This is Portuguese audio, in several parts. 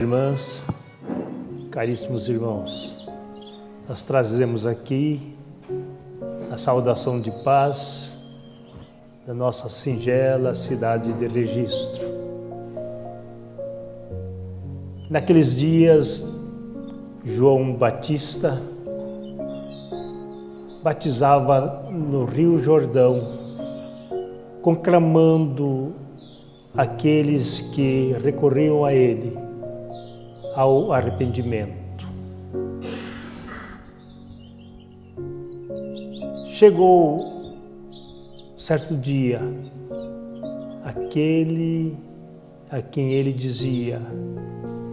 Irmãs, caríssimos irmãos, nós trazemos aqui a saudação de paz da nossa singela cidade de Registro. Naqueles dias, João Batista batizava no Rio Jordão, conclamando aqueles que recorriam a ele ao arrependimento. Chegou certo dia aquele a quem ele dizia: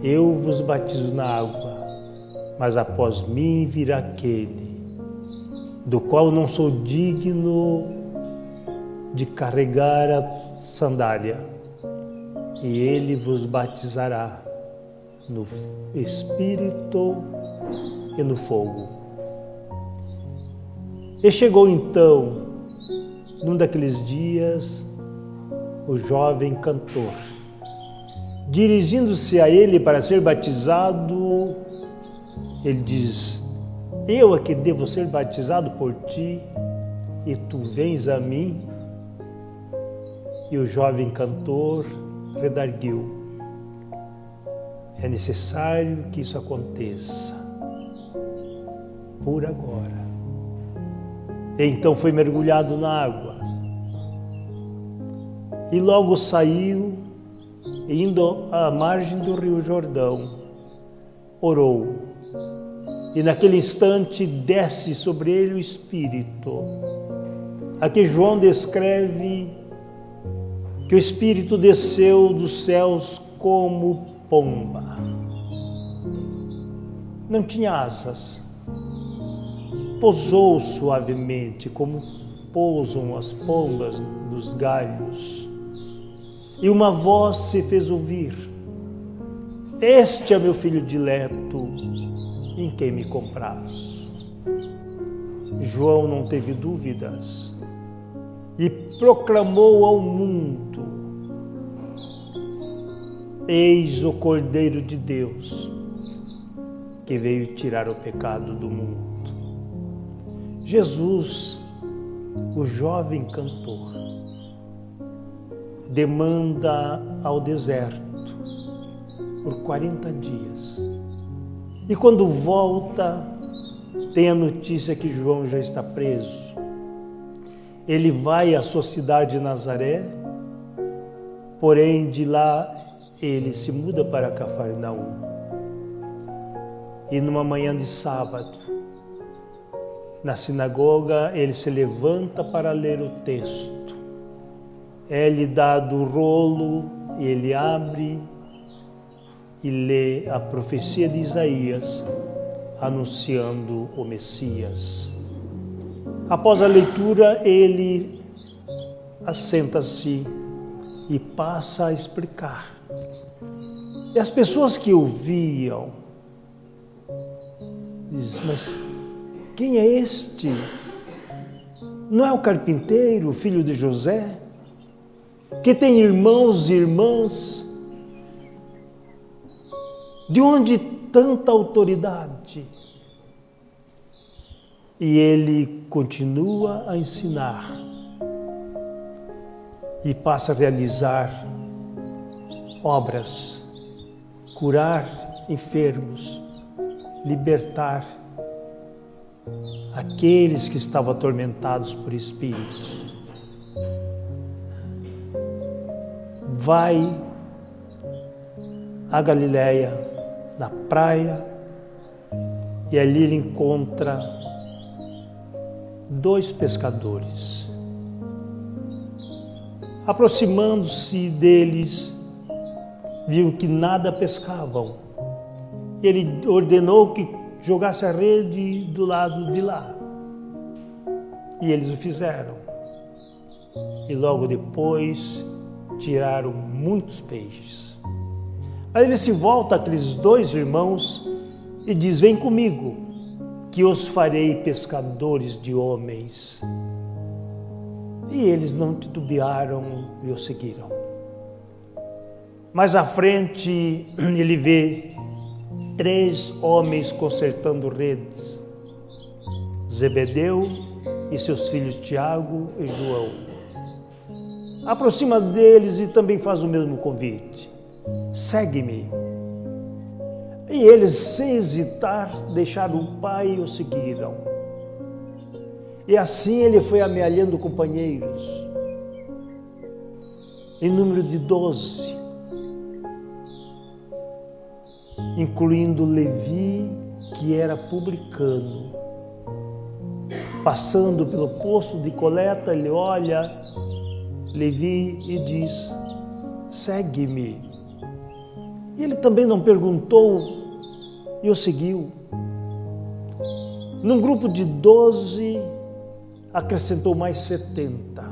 eu vos batizo na água, mas após mim virá aquele, do qual não sou digno de carregar a sandália, e ele vos batizará no Espírito e no fogo. E chegou então, num daqueles dias, o jovem cantor. Dirigindo-se a ele para ser batizado, ele diz: eu é que devo ser batizado por ti, e tu vens a mim? E o jovem cantor redarguiu: é necessário que isso aconteça por agora. E então foi mergulhado na água. E logo saiu, indo à margem do Rio Jordão, orou. E naquele instante desce sobre ele o Espírito. Aqui João descreve que o Espírito desceu dos céus como pomba. Não tinha asas. Pousou suavemente, como pousam as pombas nos galhos. E uma voz se fez ouvir: este é meu filho dileto, em quem me compraz. João não teve dúvidas e proclamou ao mundo: eis o Cordeiro de Deus, que veio tirar o pecado do mundo. Jesus, o jovem cantor, demanda ao deserto por 40 dias. E quando volta, tem a notícia que João já está preso. Ele vai à sua cidade de Nazaré, porém de lá ele se muda para Cafarnaum. E numa manhã de sábado, na sinagoga, ele se levanta para ler o texto. É-lhe dado o rolo e ele abre e lê a profecia de Isaías, anunciando o Messias. Após a leitura, ele assenta-se e passa a explicar. E as pessoas que ouviam dizem: mas quem é este? Não é o carpinteiro, filho de José, que tem irmãos e irmãs? De onde tanta autoridade? E ele continua a ensinar e passa a realizar obras, curar enfermos, libertar aqueles que estavam atormentados por espírito. Vai à Galileia, na praia, e ali ele encontra 2 pescadores. Aproximando-se deles, viu que nada pescavam. Ele ordenou que jogasse a rede do lado de lá. E eles o fizeram. E logo depois tiraram muitos peixes. Aí ele se volta àqueles 2 irmãos e diz: vem comigo, que os farei pescadores de homens. E eles não titubearam e o seguiram. Mais à frente, ele vê 3 homens consertando redes. Zebedeu e seus filhos Tiago e João. Aproxima deles e também faz o mesmo convite. Segue-me. E eles, sem hesitar, deixaram o pai e o seguiram. E assim ele foi amealhando companheiros, em número de 12, incluindo Levi, que era publicano. Passando pelo posto de coleta, ele olha Levi e diz: segue-me. E ele também não perguntou e o seguiu. Num grupo de 12, acrescentou mais 70.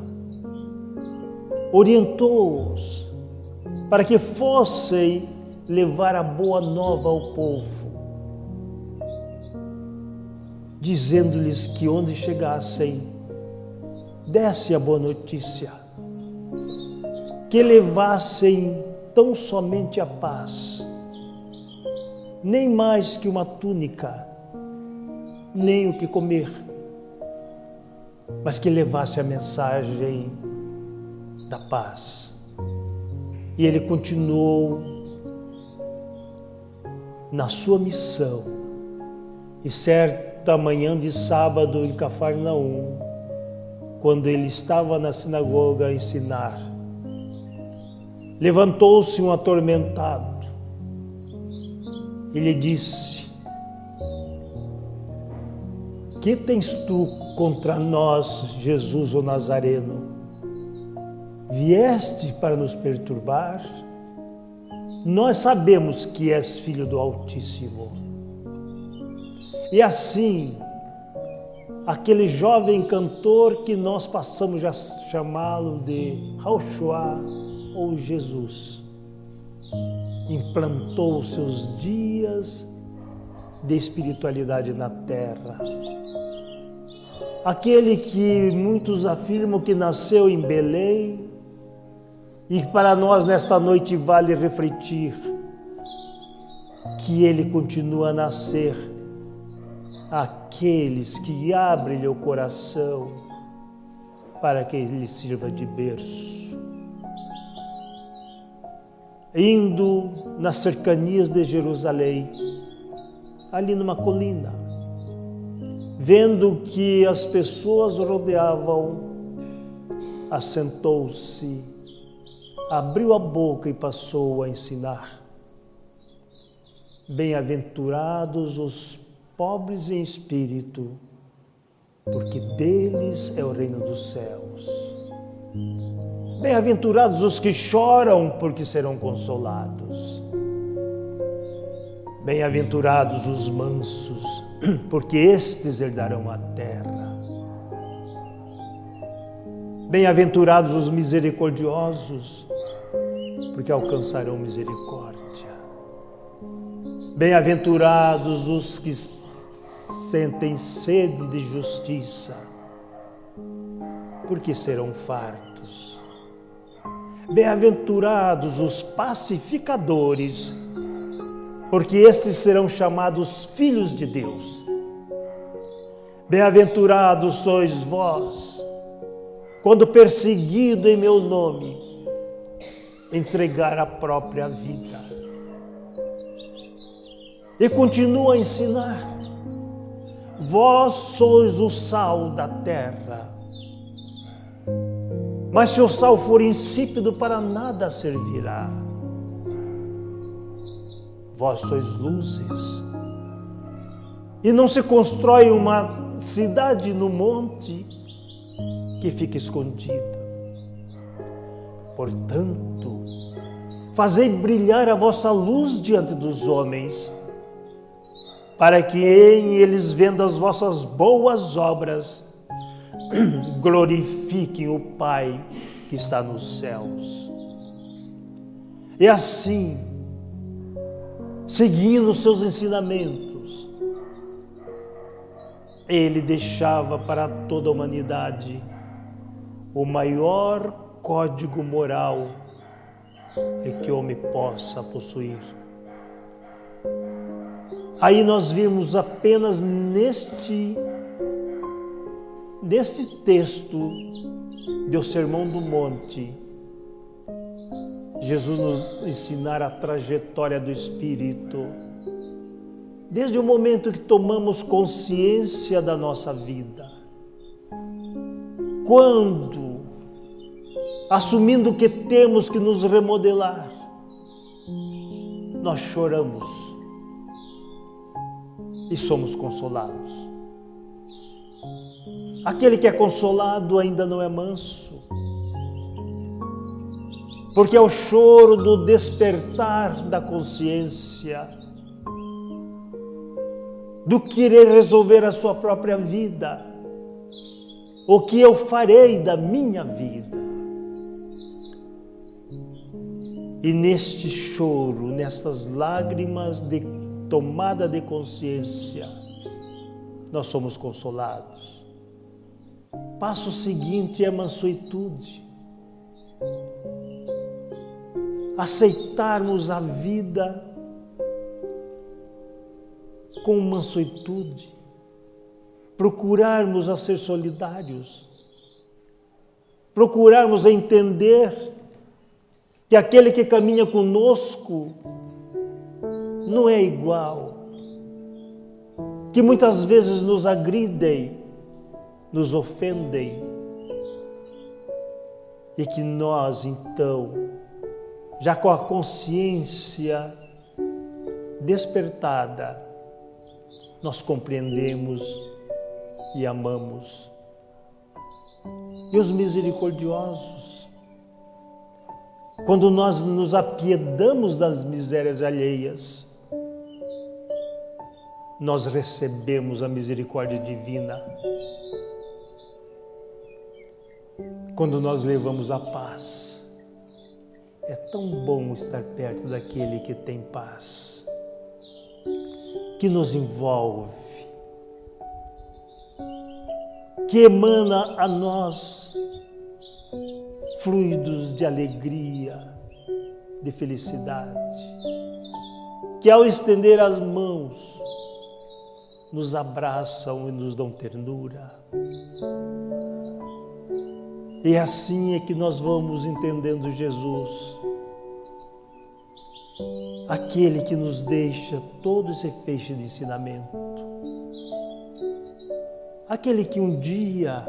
Orientou-os para que fossem levar a boa nova ao povo, dizendo-lhes que onde chegassem, desse a boa notícia, que levassem tão somente a paz, nem mais que uma túnica, nem o que comer, mas que levasse a mensagem da paz. E ele continuou na sua missão. E certa manhã de sábado em Cafarnaum, quando ele estava na sinagoga a ensinar, levantou-se um atormentado e lhe disse: que tens tu contra nós, Jesus o Nazareno? Vieste para nos perturbar? Nós sabemos que és filho do Altíssimo. E assim, aquele jovem cantor que nós passamos a chamá-lo de Yahushua ou Jesus, implantou seus dias de espiritualidade na terra. Aquele que muitos afirmam que nasceu em Belém, e para nós nesta noite vale refletir que ele continua a nascer àqueles que abrem-lhe o coração para que ele sirva de berço. Indo nas cercanias de Jerusalém, ali numa colina, vendo que as pessoas rodeavam, assentou-se, abriu a boca e passou a ensinar. Bem-aventurados os pobres em espírito, porque deles é o reino dos céus. Bem-aventurados os que choram, porque serão consolados. Bem-aventurados os mansos, porque estes herdarão a terra. Bem-aventurados os misericordiosos, porque alcançarão misericórdia. Bem-aventurados os que sentem sede de justiça, porque serão fartos. Bem-aventurados os pacificadores, porque estes serão chamados filhos de Deus. Bem-aventurados sois vós, quando perseguido em meu nome, entregar a própria vida. E continua a ensinar: vós sois o sal da terra. Mas se o sal for insípido, para nada servirá. Vós sois luzes. E não se constrói uma cidade no monte que fica escondida. Portanto, fazei brilhar a vossa luz diante dos homens, para que em eles, vendo as vossas boas obras, glorifiquem o Pai que está nos céus. E assim, seguindo os seus ensinamentos, ele deixava para toda a humanidade o maior código moral e que o homem possa possuir. Aí nós vimos apenas neste texto do Sermão do Monte, Jesus nos ensinar a trajetória do Espírito, desde o momento que tomamos consciência da nossa vida, quando, assumindo que temos que nos remodelar, nós choramos e somos consolados. Aquele que é consolado ainda não é manso, porque é o choro do despertar da consciência, do querer resolver a sua própria vida, o que eu farei da minha vida. E neste choro, nestas lágrimas de tomada de consciência, nós somos consolados. Passo seguinte é a mansuetude. Aceitarmos a vida com mansuetude, procurarmos a ser solidários, procurarmos a entender que aquele que caminha conosco não é igual, que muitas vezes nos agridem, nos ofendem, e que nós, então, já com a consciência despertada, nós compreendemos e amamos. E os misericordiosos, quando nós nos apiedamos das misérias alheias, nós recebemos a misericórdia divina. Quando nós levamos a paz, é tão bom estar perto daquele que tem paz, que nos envolve, que emana a nós fluidos de alegria, de felicidade, que ao estender as mãos, nos abraçam e nos dão ternura. E assim é que nós vamos entendendo Jesus, aquele que nos deixa todo esse feixe de ensinamento, aquele que um dia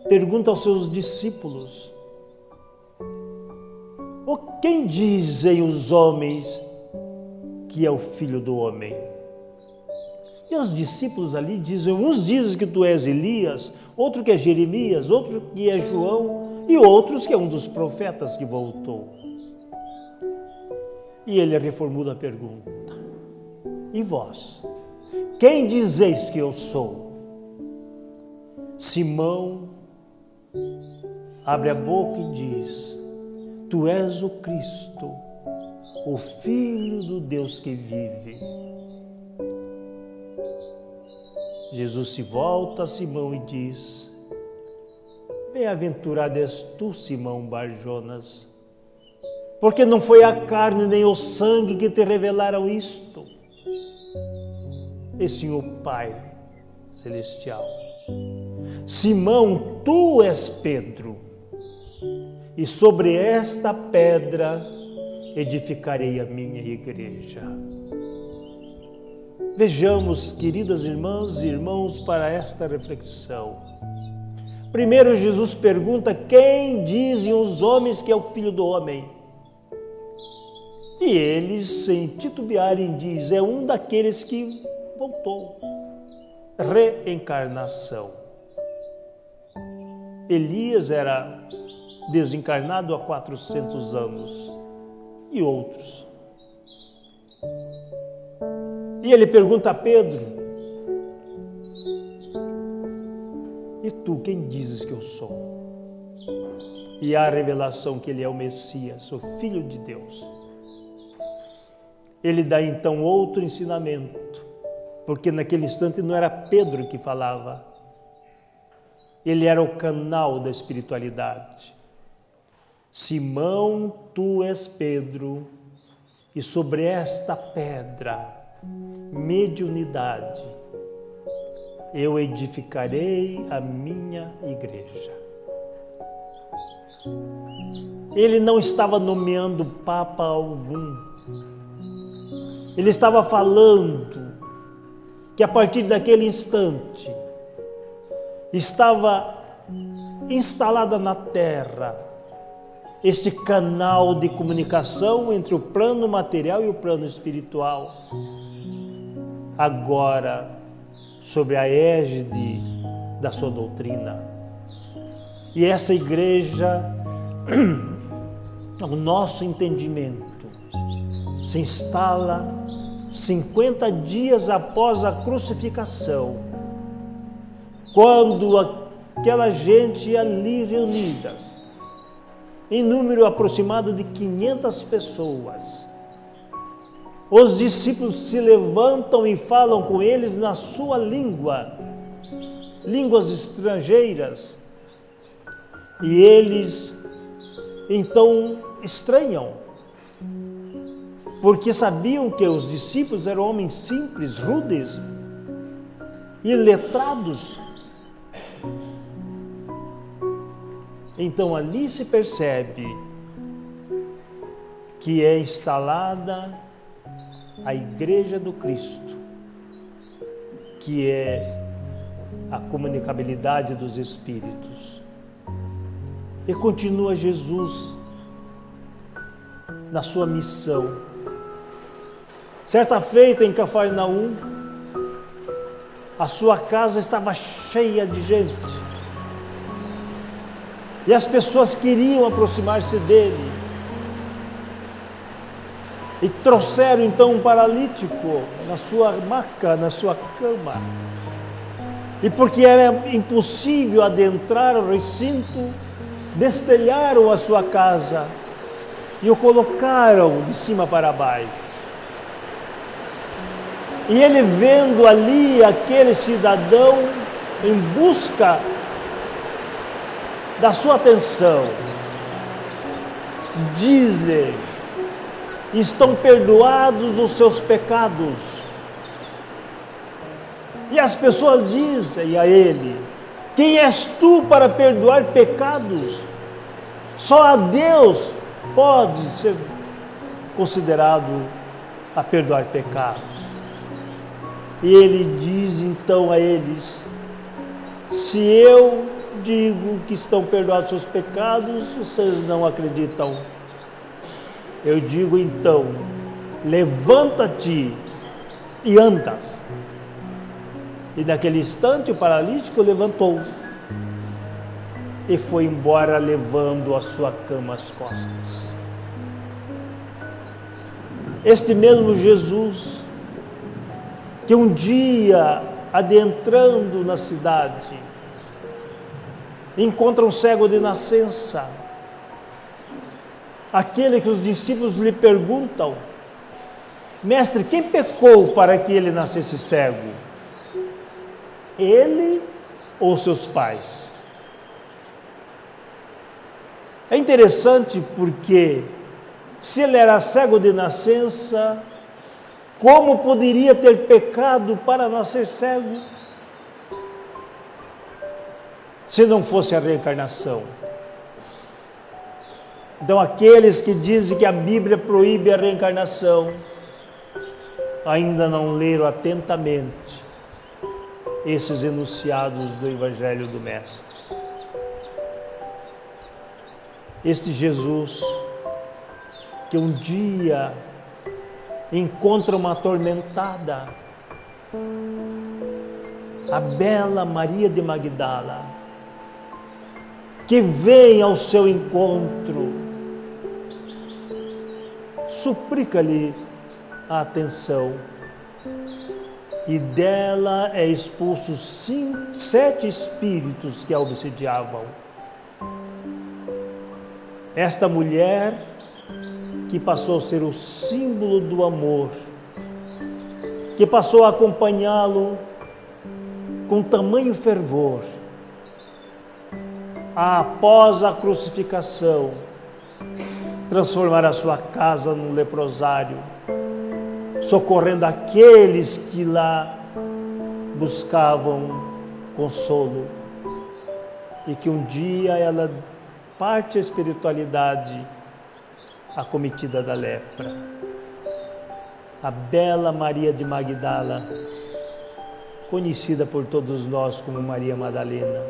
pergunta aos seus discípulos: quem dizem os homens que é o Filho do Homem? E os discípulos ali dizem, uns dizem que tu és Elias, outro que é Jeremias, outro que é João e outros que é um dos profetas que voltou. E ele reformula a pergunta: e vós? Quem dizeis que eu sou? Simão abre a boca e diz: tu és o Cristo, o Filho do Deus que vive. Jesus se volta a Simão e diz: bem-aventurado és tu, Simão Bar-Jonas, porque não foi a carne nem o sangue que te revelaram isto, e sim o Pai Celestial. Simão, tu és Pedro, e sobre esta pedra edificarei a minha igreja. Vejamos, queridas irmãs e irmãos, para esta reflexão. Primeiro, Jesus pergunta: quem dizem os homens que é o Filho do Homem? E eles, sem titubearem, dizem: é um daqueles que voltou. Reencarnação. Elias era desencarnado há 400 anos e outros. E ele pergunta a Pedro: e tu, quem dizes que eu sou? E há a revelação que ele é o Messias, o Filho de Deus. Ele dá então outro ensinamento, porque naquele instante não era Pedro que falava, ele era o canal da espiritualidade. Simão, tu és Pedro, e sobre esta pedra, mediunidade, eu edificarei a minha igreja. Ele não estava nomeando papa algum. Ele estava falando que a partir daquele instante estava instalada na terra este canal de comunicação entre o plano material e o plano espiritual. Agora, sobre a égide da sua doutrina. E essa igreja, o nosso entendimento, se instala 50 dias após a crucificação, quando aquela gente ali reunidas, em número aproximado de 500 pessoas, os discípulos se levantam e falam com eles na sua língua, línguas estrangeiras, e eles então estranham, porque sabiam que os discípulos eram homens simples, rudes e letrados. Então ali se percebe que é instalada a Igreja do Cristo, que é a comunicabilidade dos Espíritos. E continua Jesus na sua missão. Certa feita em Cafarnaum, a sua casa estava cheia de gente. E as pessoas queriam aproximar-se dele. E trouxeram então um paralítico na sua maca, na sua cama. E porque era impossível adentrar o recinto, destelharam a sua casa e o colocaram de cima para baixo. E ele, vendo ali aquele cidadão em busca da sua atenção, diz-lhe: estão perdoados os seus pecados. E as pessoas dizem a ele: quem és tu para perdoar pecados? Só a Deus pode ser considerado a perdoar pecados. E ele diz então a eles: se eu digo que estão perdoados seus pecados, vocês não acreditam. Eu digo então: levanta-te e anda. E naquele instante o paralítico levantou e foi embora levando a sua cama às costas. Este mesmo Jesus, que um dia, adentrando na cidade, encontra um cego de nascença, aquele que os discípulos lhe perguntam: mestre, quem pecou para que ele nascesse cego? Ele ou seus pais? É interessante porque, se ele era cego de nascença, como poderia ter pecado para nascer cego? Se não fosse a reencarnação. Então, aqueles que dizem que a Bíblia proíbe a reencarnação, ainda não leram atentamente esses enunciados do Evangelho do Mestre. Este Jesus, que um dia encontra uma atormentada, a bela Maria de Magdala, que vem ao seu encontro, suplica-lhe a atenção, e dela é expulso 7 espíritos que a obsediavam. Esta mulher, que passou a ser o símbolo do amor, que passou a acompanhá-lo com tamanho fervor, após a crucificação, transformar a sua casa num leprosário, socorrendo aqueles que lá buscavam consolo, e que um dia ela parte a espiritualidade acometida da lepra. A bela Maria de Magdala, conhecida por todos nós como Maria Madalena,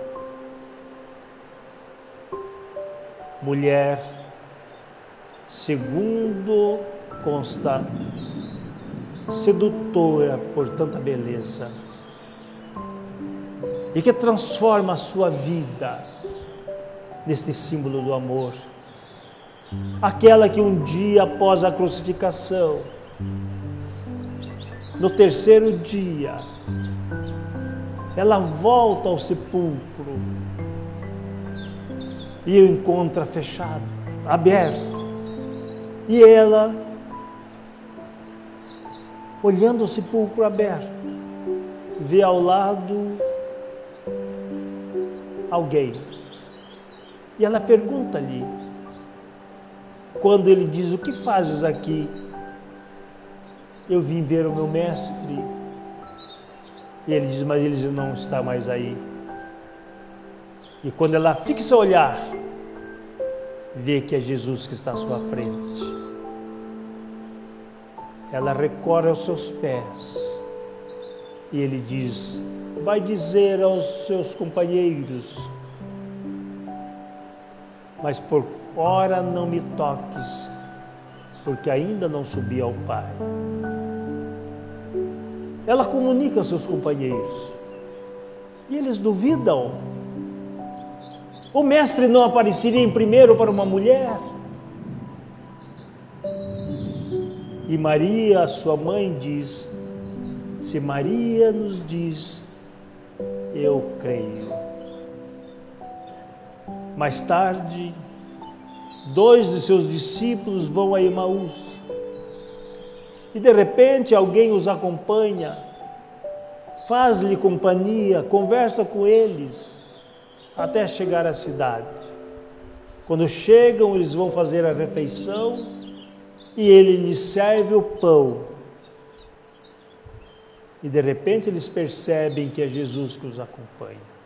mulher, segundo consta, sedutora por tanta beleza, e que transforma a sua vida neste símbolo do amor. Aquela que um dia após a crucificação, no terceiro dia, ela volta ao sepulcro e o encontra fechado, aberto. E ela, olhando o sepulcro aberto, vê ao lado alguém. E ela pergunta-lhe, quando ele diz: o que fazes aqui? Eu vim ver o meu mestre. E ele diz: mas ele não está mais aí. E quando ela fixa o olhar, vê que é Jesus que está à sua frente. Ela recorre aos seus pés e ele diz: vai dizer aos seus companheiros, mas por ora não me toques, porque ainda não subi ao Pai. Ela comunica aos seus companheiros e eles duvidam. O mestre não apareceria em primeiro para uma mulher? E Maria, sua mãe, diz: se Maria nos diz, eu creio. Mais tarde, 2 de seus discípulos vão a Emaús. E de repente alguém os acompanha, faz-lhe companhia, conversa com eles, até chegar à cidade. Quando chegam, eles vão fazer a refeição e ele lhes serve o pão. E de repente eles percebem que é Jesus que os acompanha.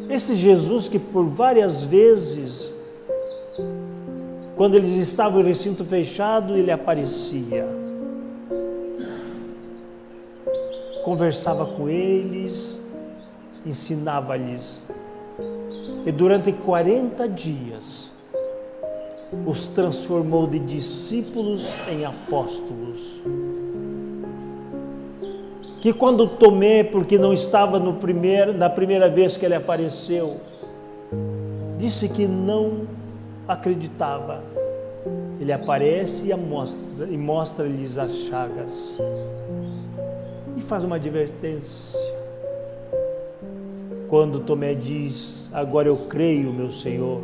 Esse Jesus que por várias vezes, quando eles estavam em recinto fechado, ele aparecia. Conversava com eles, ensinava-lhes. E durante 40 dias, os transformou de discípulos em apóstolos. Que quando Tomé, porque não estava na primeira vez que ele apareceu, disse que não acreditava. Ele aparece e mostra-lhes as chagas. E faz uma advertência. Quando Tomé diz: agora eu creio, meu Senhor.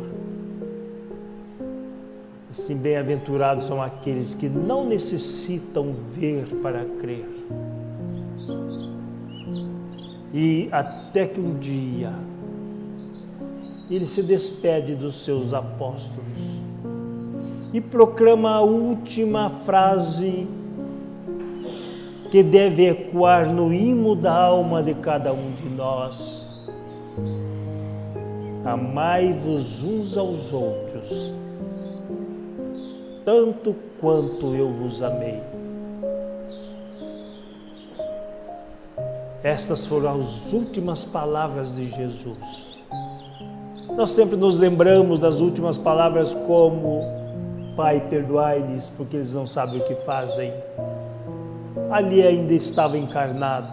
Assim, bem-aventurados são aqueles que não necessitam ver para crer. E até que um dia ele se despede dos seus apóstolos e proclama a última frase que deve ecoar no imo da alma de cada um de nós: amai-vos uns aos outros, tanto quanto eu vos amei. Estas foram as últimas palavras de Jesus. Nós sempre nos lembramos das últimas palavras como: Pai, perdoai-lhes, porque eles não sabem o que fazem. Ali ainda estava encarnado,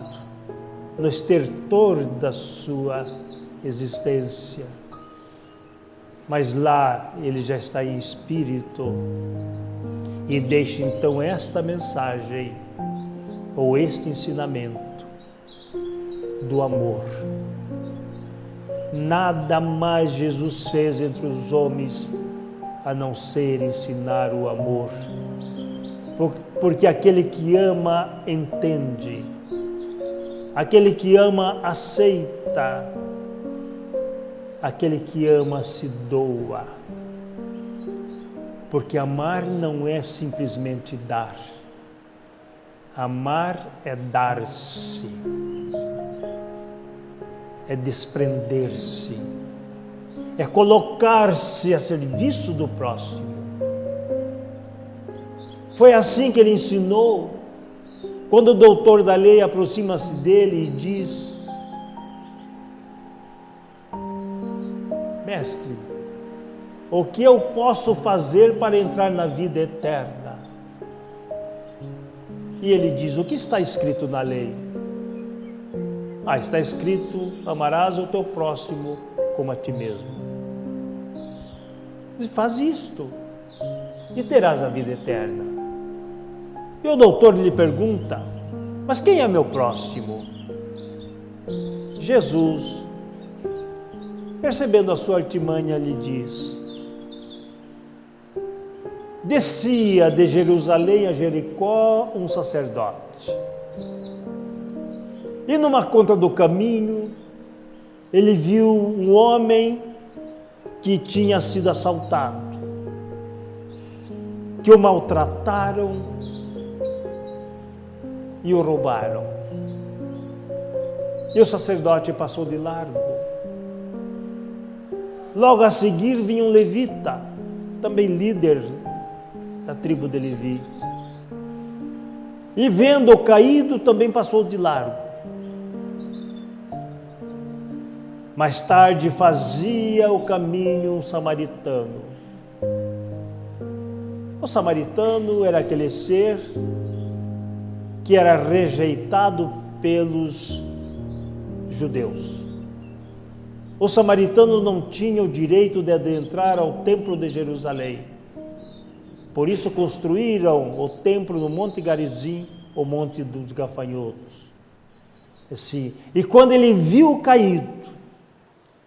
no estertor da sua existência. Mas lá ele já está em espírito e deixa então esta mensagem, ou este ensinamento do amor. Nada mais Jesus fez entre os homens a não ser ensinar o amor. Porque aquele que ama entende, aquele que ama aceita, aquele que ama se doa. Porque amar não é simplesmente dar. Amar é dar-se, é desprender-se, é colocar-se a serviço do próximo. Foi assim que ele ensinou, quando o doutor da lei aproxima-se dele e diz: Mestre, o que eu posso fazer para entrar na vida eterna? E ele diz: o que está escrito na lei? Está escrito: amarás o teu próximo como a ti mesmo. E faz isto e terás a vida eterna. E o doutor lhe pergunta: mas quem é meu próximo? Jesus, percebendo a sua artimanha, lhe diz: descia de Jerusalém a Jericó um sacerdote. E numa conta do caminho, ele viu um homem que tinha sido assaltado, que o maltrataram e o roubaram. E o sacerdote passou de largo. Logo a seguir vinha um levita, também líder da tribo de Levi. E vendo-o caído, também passou de largo. Mais tarde fazia o caminho um samaritano. O samaritano era aquele ser que era rejeitado pelos judeus. O samaritano não tinha o direito de adentrar ao templo de Jerusalém. Por isso construíram o templo no Monte Garizim, o Monte dos Gafanhotos. Assim, e quando ele viu caído,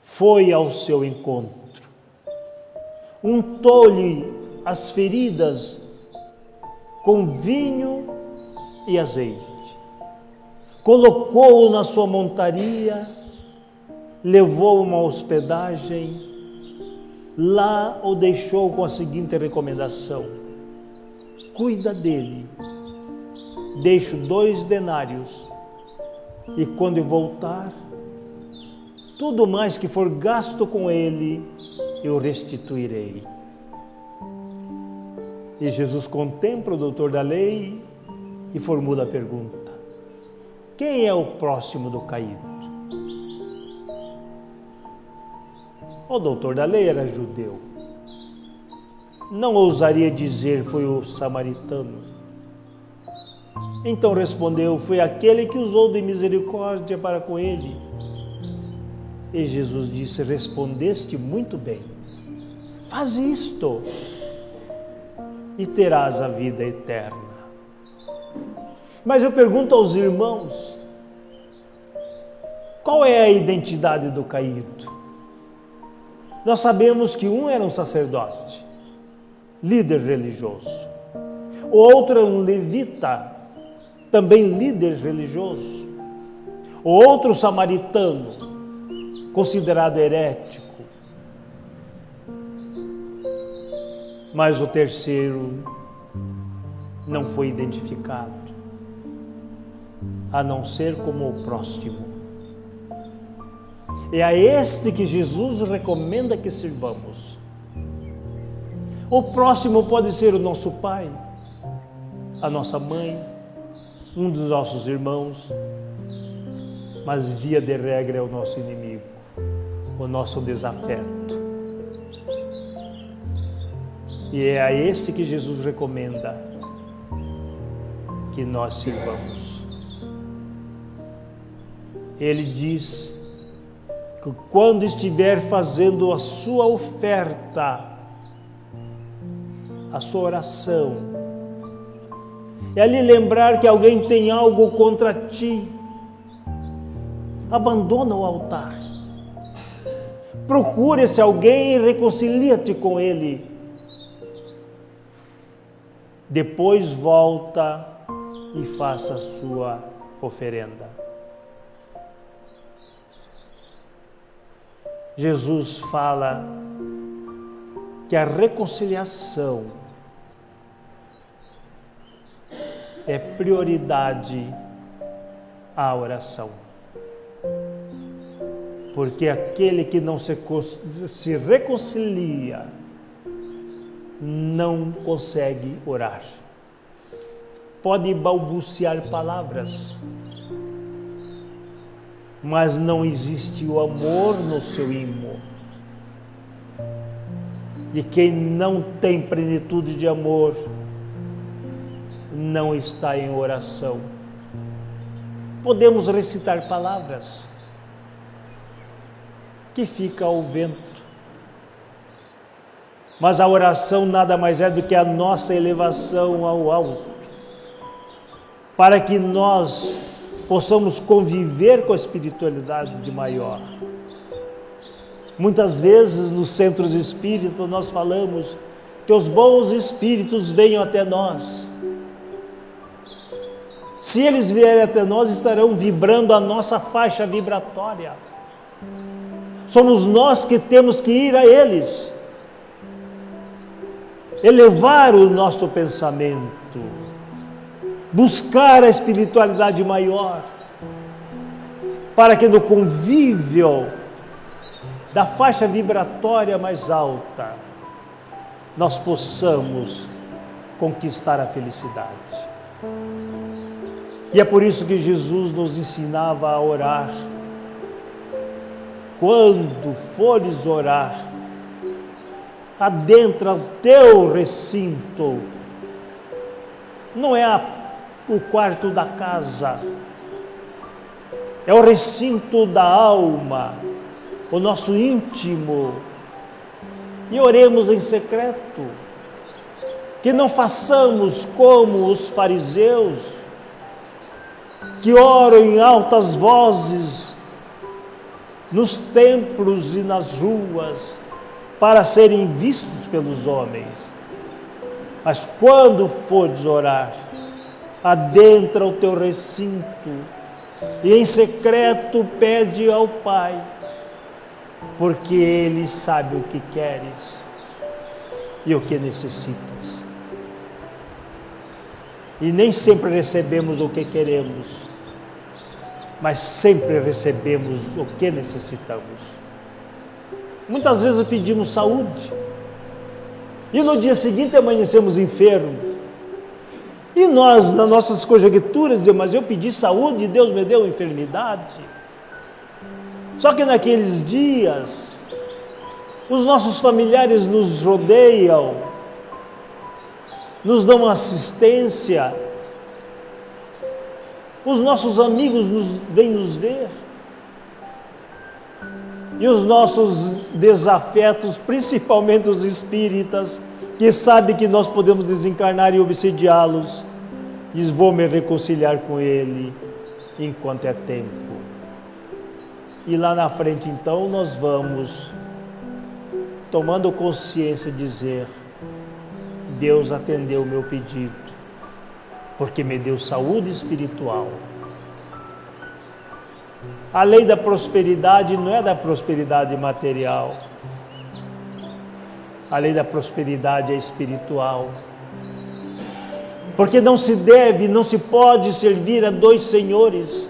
foi ao seu encontro, untou-lhe as feridas com vinho e azeite, colocou-o na sua montaria, levou-o a uma hospedagem, lá o deixou com a seguinte recomendação: cuida dele, deixo 2 denários, e quando eu voltar, tudo mais que for gasto com ele, eu restituirei. E Jesus contempla o doutor da lei e formula a pergunta: quem é o próximo do caído? O doutor da lei era judeu. Não ousaria dizer foi o samaritano. Então respondeu: foi aquele que usou de misericórdia para com ele. E Jesus disse: respondeste muito bem, faz isto e terás a vida eterna. Mas eu pergunto aos irmãos: qual é a identidade do caído? Nós sabemos que um era um sacerdote, líder religioso. O outro era um levita, também líder religioso. O outro samaritano, considerado herético. Mas o terceiro não foi identificado, a não ser como o próximo. É a este que Jesus recomenda que sirvamos. O próximo pode ser o nosso pai, a nossa mãe, um dos nossos irmãos, mas via de regra é o nosso inimigo, o nosso desafeto. E é a este que Jesus recomenda que nós sirvamos. Ele diz que quando estiver fazendo a sua oferta, a sua oração, e ali lembrar que alguém tem algo contra ti, abandona o altar, procura esse alguém e reconcilia-te com ele. Depois volta e faça a sua oferenda. Jesus fala que a reconciliação é prioridade à oração. Porque aquele que não se reconcilia não consegue orar. Pode balbuciar palavras, mas não existe o amor no seu íntimo. E quem não tem plenitude de amor não está em oração. Podemos recitar palavras que fica ao vento, mas a oração nada mais é do que a nossa elevação ao alto, para que nós possamos conviver com a espiritualidade de maior. Muitas vezes nos centros espíritas nós falamos que os bons espíritos venham até nós. Se eles vierem até nós, estarão vibrando a nossa faixa vibratória. Somos nós que temos que ir a eles, elevar o nosso pensamento, buscar a espiritualidade maior, para que no convívio da faixa vibratória mais alta, nós possamos conquistar a felicidade. E é por isso que Jesus nos ensinava a orar. Quando fores orar, adentra o teu recinto. Não é o quarto da casa, é o recinto da alma, o nosso íntimo, e oremos em secreto, que não façamos como os fariseus, que oram em altas vozes, nos templos e nas ruas, para serem vistos pelos homens. Mas quando fores orar, adentra o teu recinto, e em secreto pede ao Pai, porque Ele sabe o que queres e o que necessitas. E nem sempre recebemos o que queremos, mas sempre recebemos o que necessitamos. Muitas vezes pedimos saúde, e no dia seguinte amanhecemos enfermos. E nós, nas nossas conjecturas, dizemos, mas eu pedi saúde e Deus me deu enfermidade. Só que naqueles dias, os nossos familiares nos rodeiam, nos dão assistência, os nossos amigos vêm nos ver, e os nossos desafetos, principalmente os espíritas, que sabem que nós podemos desencarnar e obsediá-los, diz, vou me reconciliar com ele enquanto é tempo. E lá na frente, então, nós vamos, tomando consciência, dizer, Deus atendeu o meu pedido, porque me deu saúde espiritual. A lei da prosperidade não é da prosperidade material. A lei da prosperidade é espiritual. Porque não se deve, não se pode servir a dois senhores.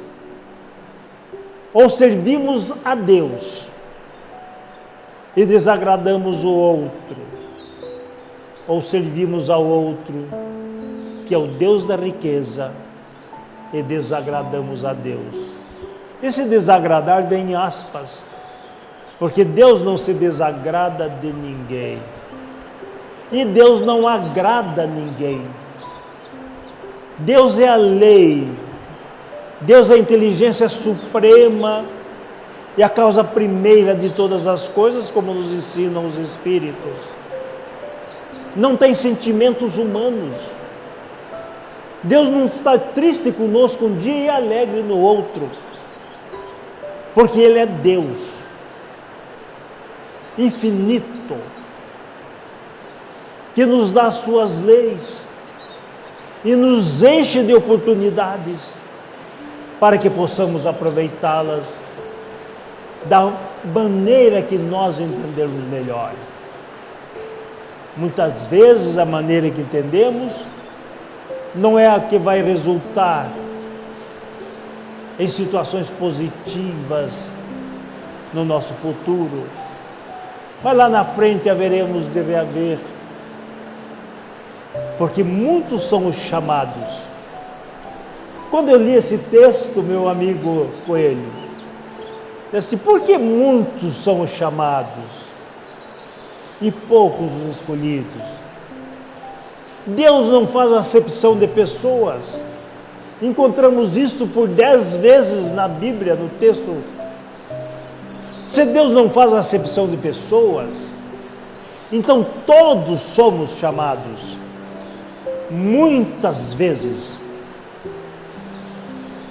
Ou servimos a Deus e desagradamos o outro, ou servimos ao outro, que é o Deus da riqueza, e desagradamos a Deus. Esse desagradar vem em aspas, porque Deus não se desagrada de ninguém, e Deus não agrada ninguém. Deus é a lei, Deus é a inteligência suprema e a causa primeira de todas as coisas, como nos ensinam os Espíritos. Não tem sentimentos humanos. Deus não está triste conosco um dia e alegre no outro, porque Ele é Deus, infinito, que nos dá as suas leis e nos enche de oportunidades para que possamos aproveitá-las da maneira que nós entendermos melhor. Muitas vezes a maneira que entendemos não é a que vai resultar em situações positivas no nosso futuro. Mas lá na frente haveremos de reaver, porque muitos são os chamados. Quando eu li esse texto, meu amigo Coelho, eu disse, por que muitos são os chamados e poucos os escolhidos? Deus não faz acepção de pessoas. Encontramos isto por 10 vezes na Bíblia, no texto. Se Deus não faz acepção de pessoas, então todos somos chamados. Muitas vezes.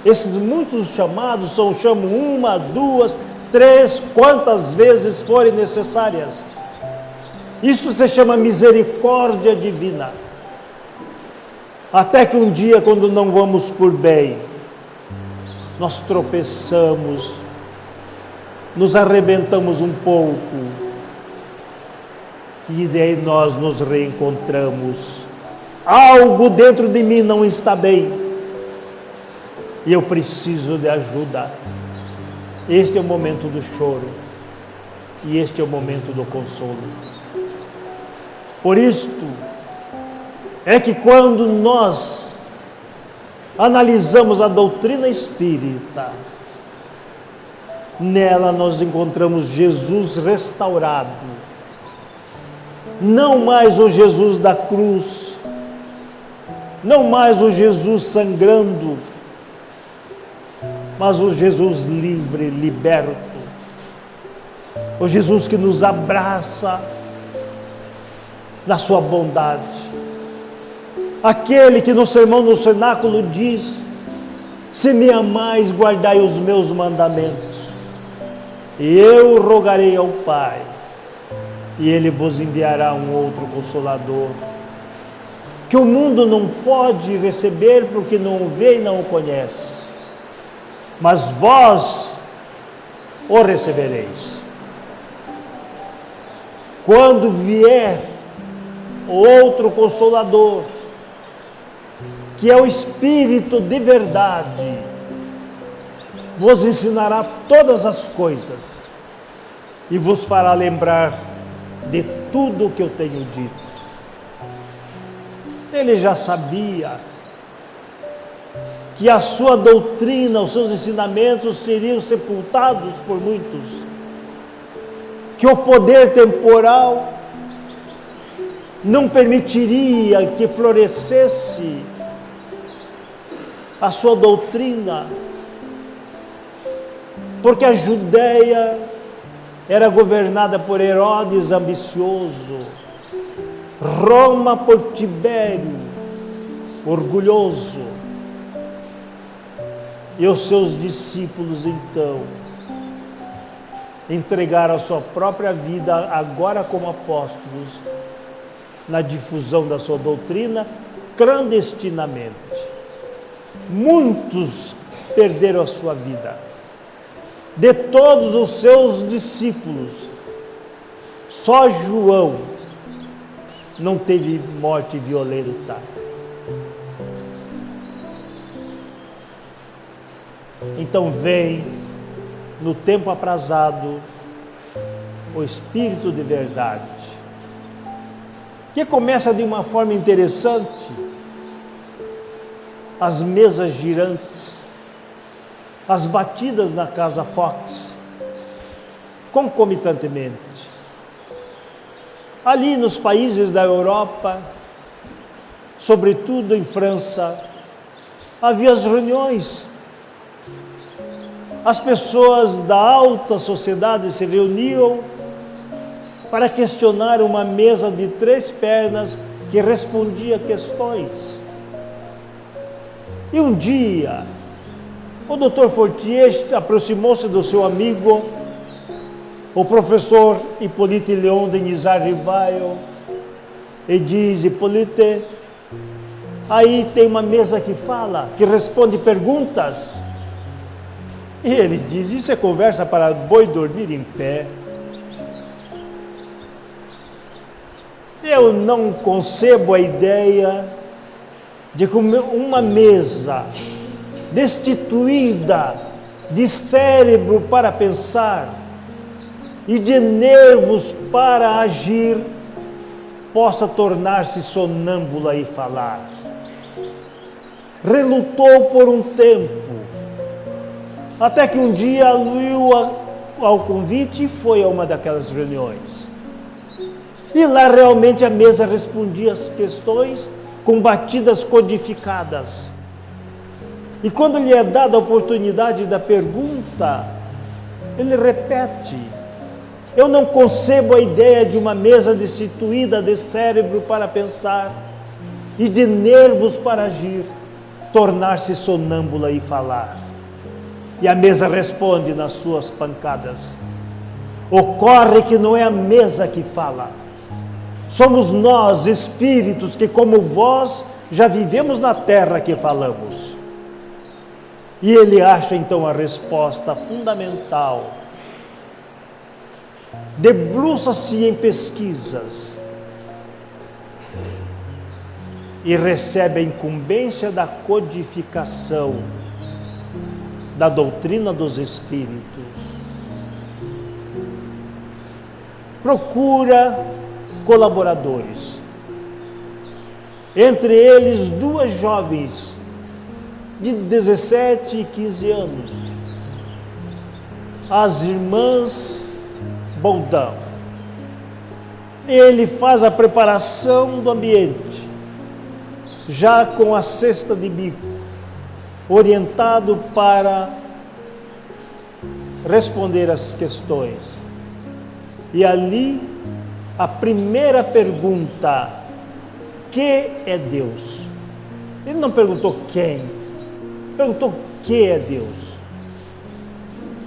Esses muitos chamados chamam 1, 2, 3, quantas vezes forem necessárias. Isto se chama misericórdia divina. Até que um dia, quando não vamos por bem, nós tropeçamos, nos arrebentamos um pouco, e daí nós nos reencontramos. Algo dentro de mim não está bem, e eu preciso de ajuda. Este é o momento do choro, e este é o momento do consolo. Por isto, é que quando nós analisamos a doutrina espírita, nela nós encontramos Jesus restaurado. Não mais o Jesus da cruz, não mais o Jesus sangrando, mas o Jesus livre, liberto, o Jesus que nos abraça na sua bondade. Aquele que no sermão no cenáculo diz, se me amais, guardai os meus mandamentos, e eu rogarei ao Pai, e Ele vos enviará um outro Consolador, que o mundo não pode receber, porque não o vê e não o conhece, mas vós o recebereis. Quando vier o outro Consolador, que é o Espírito de verdade, vos ensinará todas as coisas e vos fará lembrar de tudo o que eu tenho dito. Ele já sabia que a sua doutrina, os seus ensinamentos seriam sepultados por muitos, que o poder temporal não permitiria que florescesse a sua doutrina, porque a Judéia era governada por Herodes ambicioso, Roma por Tibério, orgulhoso, e os seus discípulos então entregaram a sua própria vida, agora como apóstolos, na difusão da sua doutrina, clandestinamente. Muitos perderam a sua vida. De todos os seus discípulos, só João não teve morte violenta. Então vem, no tempo aprazado, o Espírito de verdade, que começa de uma forma interessante, as mesas girantes, as batidas na Casa Fox, concomitantemente. Ali nos países da Europa, sobretudo em França, havia as reuniões. As pessoas da alta sociedade se reuniam para questionar uma mesa de 3 pernas que respondia questões. E um dia, o Dr. Fortier aproximou-se do seu amigo, o professor Hippolyte Léon Denisard Rivail, e diz: Hippolyte, aí tem uma mesa que fala, que responde perguntas. E ele diz: isso é conversa para boi dormir em pé. E eu não concebo a ideia de que uma mesa destituída de cérebro para pensar e de nervos para agir possa tornar-se sonâmbula e falar. Relutou por um tempo, até que um dia aluiu ao convite e foi a uma daquelas reuniões. E lá realmente a mesa respondia as questões com batidas codificadas. E quando lhe é dada a oportunidade da pergunta, ele repete: eu não concebo a ideia de uma mesa destituída de cérebro para pensar e de nervos para agir, tornar-se sonâmbula e falar. E a mesa responde nas suas pancadas: ocorre que não é a mesa que fala, somos nós, espíritos, que como vós já vivemos na terra, que falamos. E ele acha então a resposta fundamental. Debruça-se em pesquisas e recebe a incumbência da codificação da doutrina dos espíritos. Procura colaboradores, entre eles duas jovens de 17 e 15 anos, as irmãs Boldão. Ele faz a preparação do ambiente, já com a cesta de bico, orientado para responder as questões. E ali, a primeira pergunta: que é Deus? Ele não perguntou quem, perguntou que é Deus.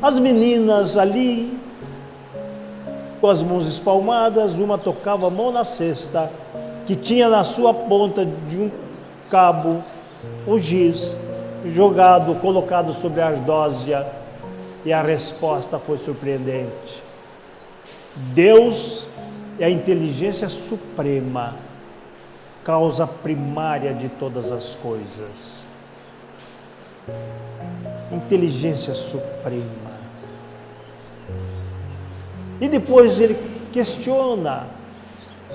As meninas ali, com as mãos espalmadas, uma tocava a mão na cesta, que tinha na sua ponta de um cabo o giz, colocado sobre a ardósia, e a resposta foi surpreendente. Deus é a inteligência suprema, causa primária de todas as coisas. Inteligência suprema. E depois ele questiona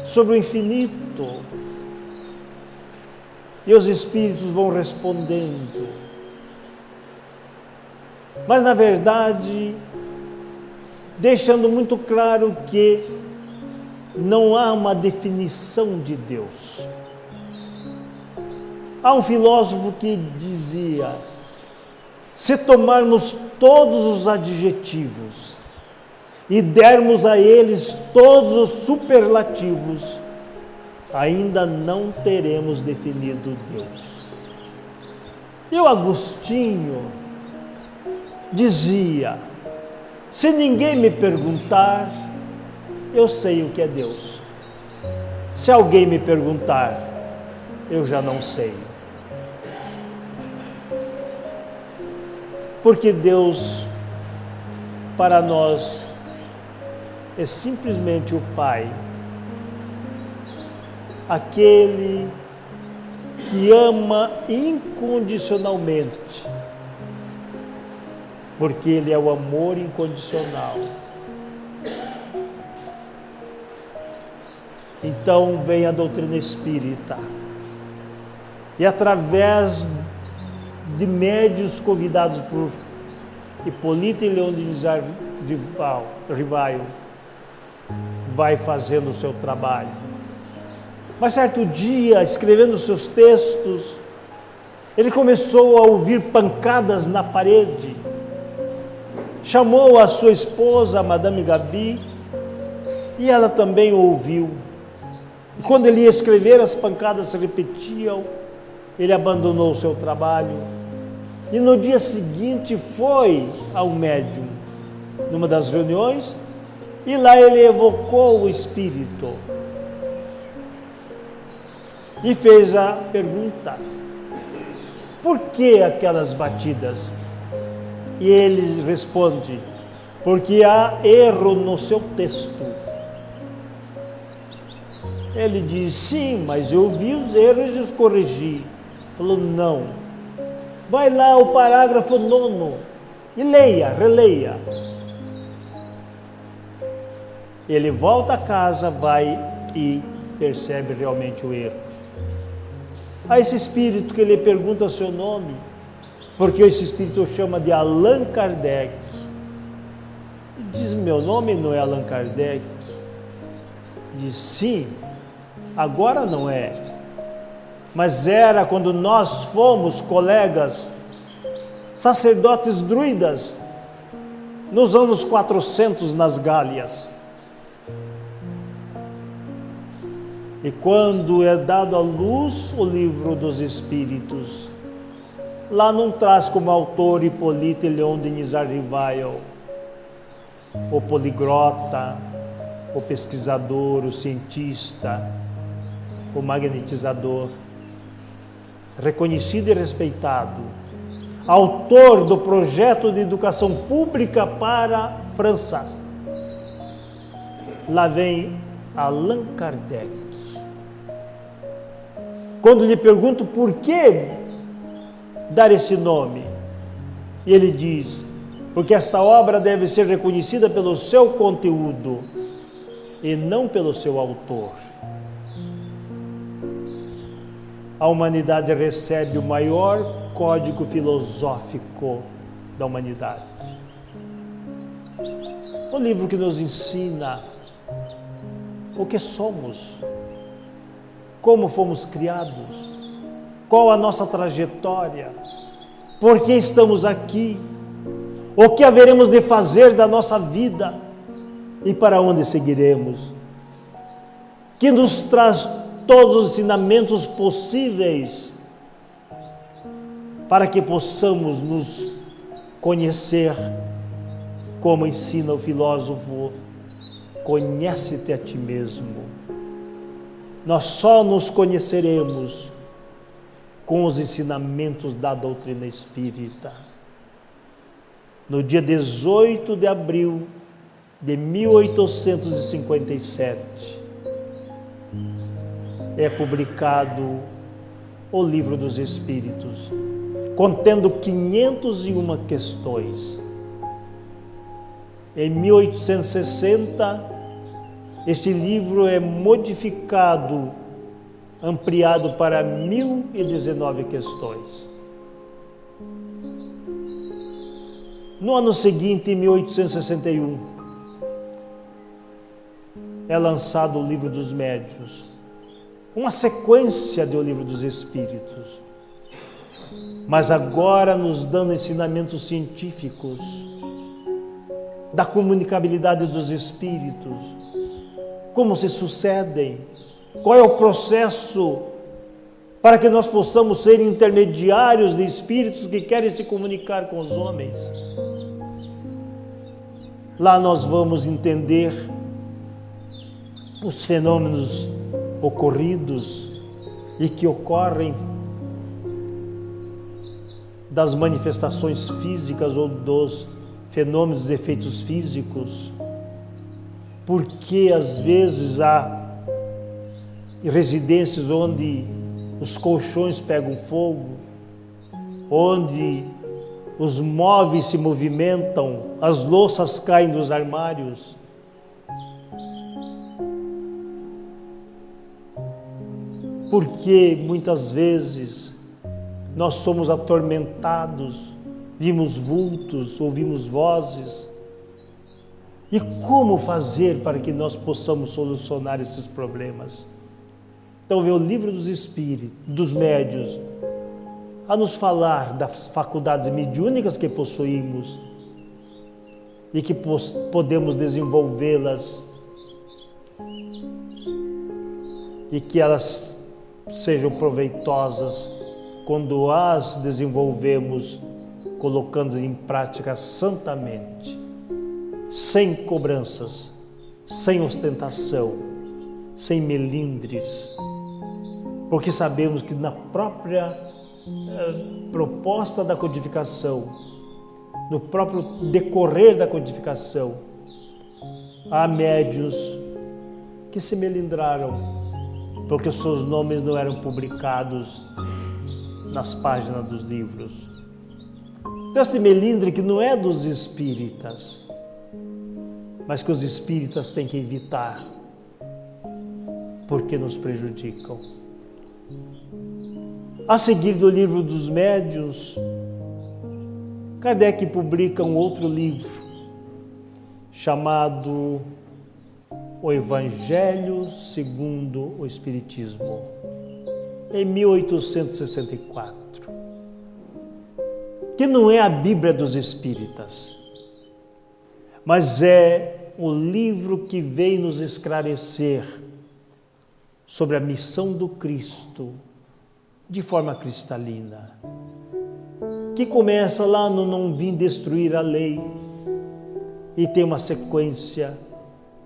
sobre o infinito. E os espíritos vão respondendo. Mas, na verdade, deixando muito claro que não há uma definição de Deus. Há um filósofo que dizia: se tomarmos todos os adjetivos e dermos a eles todos os superlativos, ainda não teremos definido Deus. E o Agostinho dizia: se ninguém me perguntar, eu sei o que é Deus. Se alguém me perguntar, eu já não sei. Porque Deus, para nós, é simplesmente o Pai, aquele que ama incondicionalmente, porque Ele é o amor incondicional. Então vem a doutrina espírita, e através de médios convidados por Hipólito e Leonizar Rivaio, vai fazendo o seu trabalho. Mas certo dia, escrevendo seus textos, ele começou a ouvir pancadas na parede. Chamou a sua esposa, a Madame Gabi, e ela também ouviu. E quando ele ia escrever, as pancadas se repetiam. Ele abandonou o seu trabalho e no dia seguinte foi ao médium, numa das reuniões, e lá ele evocou o espírito e fez a pergunta: por que aquelas batidas? E ele responde: porque há erro no seu texto. Ele diz, sim, mas eu vi os erros e os corrigi. Falou, não. Vai lá o parágrafo 9 e leia, releia. Ele volta a casa, vai e percebe realmente o erro. A esse espírito que lhe pergunta seu nome, porque esse espírito chama de Allan Kardec. E diz, meu nome não é Allan Kardec? Diz, sim, agora não é. Mas era quando nós fomos colegas, sacerdotes druidas, nos anos 400 nas Gálias. E quando é dado à luz o livro dos Espíritos, lá não traz como autor Hippolyte Léon Denis Rivail, o poliglota, o pesquisador, o cientista, o magnetizador, reconhecido e respeitado, autor do projeto de educação pública para a França. Lá vem Allan Kardec. Quando lhe pergunto por que dar esse nome, ele diz, porque esta obra deve ser reconhecida pelo seu conteúdo e não pelo seu autor. A humanidade recebe o maior código filosófico da humanidade. O livro que nos ensina o que somos, como fomos criados, qual a nossa trajetória, por que estamos aqui, o que haveremos de fazer da nossa vida e para onde seguiremos, que nos traz todos os ensinamentos possíveis para que possamos nos conhecer, como ensina o filósofo, conhece-te a ti mesmo. Nós só nos conheceremos com os ensinamentos da doutrina espírita. No dia 18 de abril de 1857, é publicado o Livro dos Espíritos, contendo 501 questões. Em 1860, este livro é modificado, ampliado para 1019 questões. No ano seguinte, em 1861, é lançado o Livro dos Médiuns, uma sequência do Livro dos Espíritos, mas agora nos dando ensinamentos científicos da comunicabilidade dos espíritos, como se sucedem, qual é o processo para que nós possamos ser intermediários de espíritos que querem se comunicar com os homens. Lá nós vamos entender os fenômenos ocorridos e que ocorrem das manifestações físicas ou dos fenômenos de efeitos físicos, porque às vezes há residências onde os colchões pegam fogo, onde os móveis se movimentam, as louças caem dos armários. Porque muitas vezes nós somos atormentados, vimos vultos, ouvimos vozes. E como fazer para que nós possamos solucionar esses problemas? Então, vem o Livro dos Espíritos, dos Médiuns, a nos falar das faculdades mediúnicas que possuímos e que podemos desenvolvê-las e que elas sejam proveitosas quando as desenvolvemos colocando em prática santamente, sem cobranças, sem ostentação, sem melindres, porque sabemos que na própria proposta da codificação, no próprio decorrer da codificação, há médiuns que se melindraram, porque os seus nomes não eram publicados nas páginas dos livros. Então, este melindre que não é dos espíritas, mas que os espíritas têm que evitar, porque nos prejudicam. A seguir do livro dos médiuns, Kardec publica um outro livro, chamado O Evangelho segundo o Espiritismo, em 1864, que não é a Bíblia dos Espíritas, mas é o livro que vem nos esclarecer sobre a missão do Cristo de forma cristalina, que começa lá no não vim destruir a lei e tem uma sequência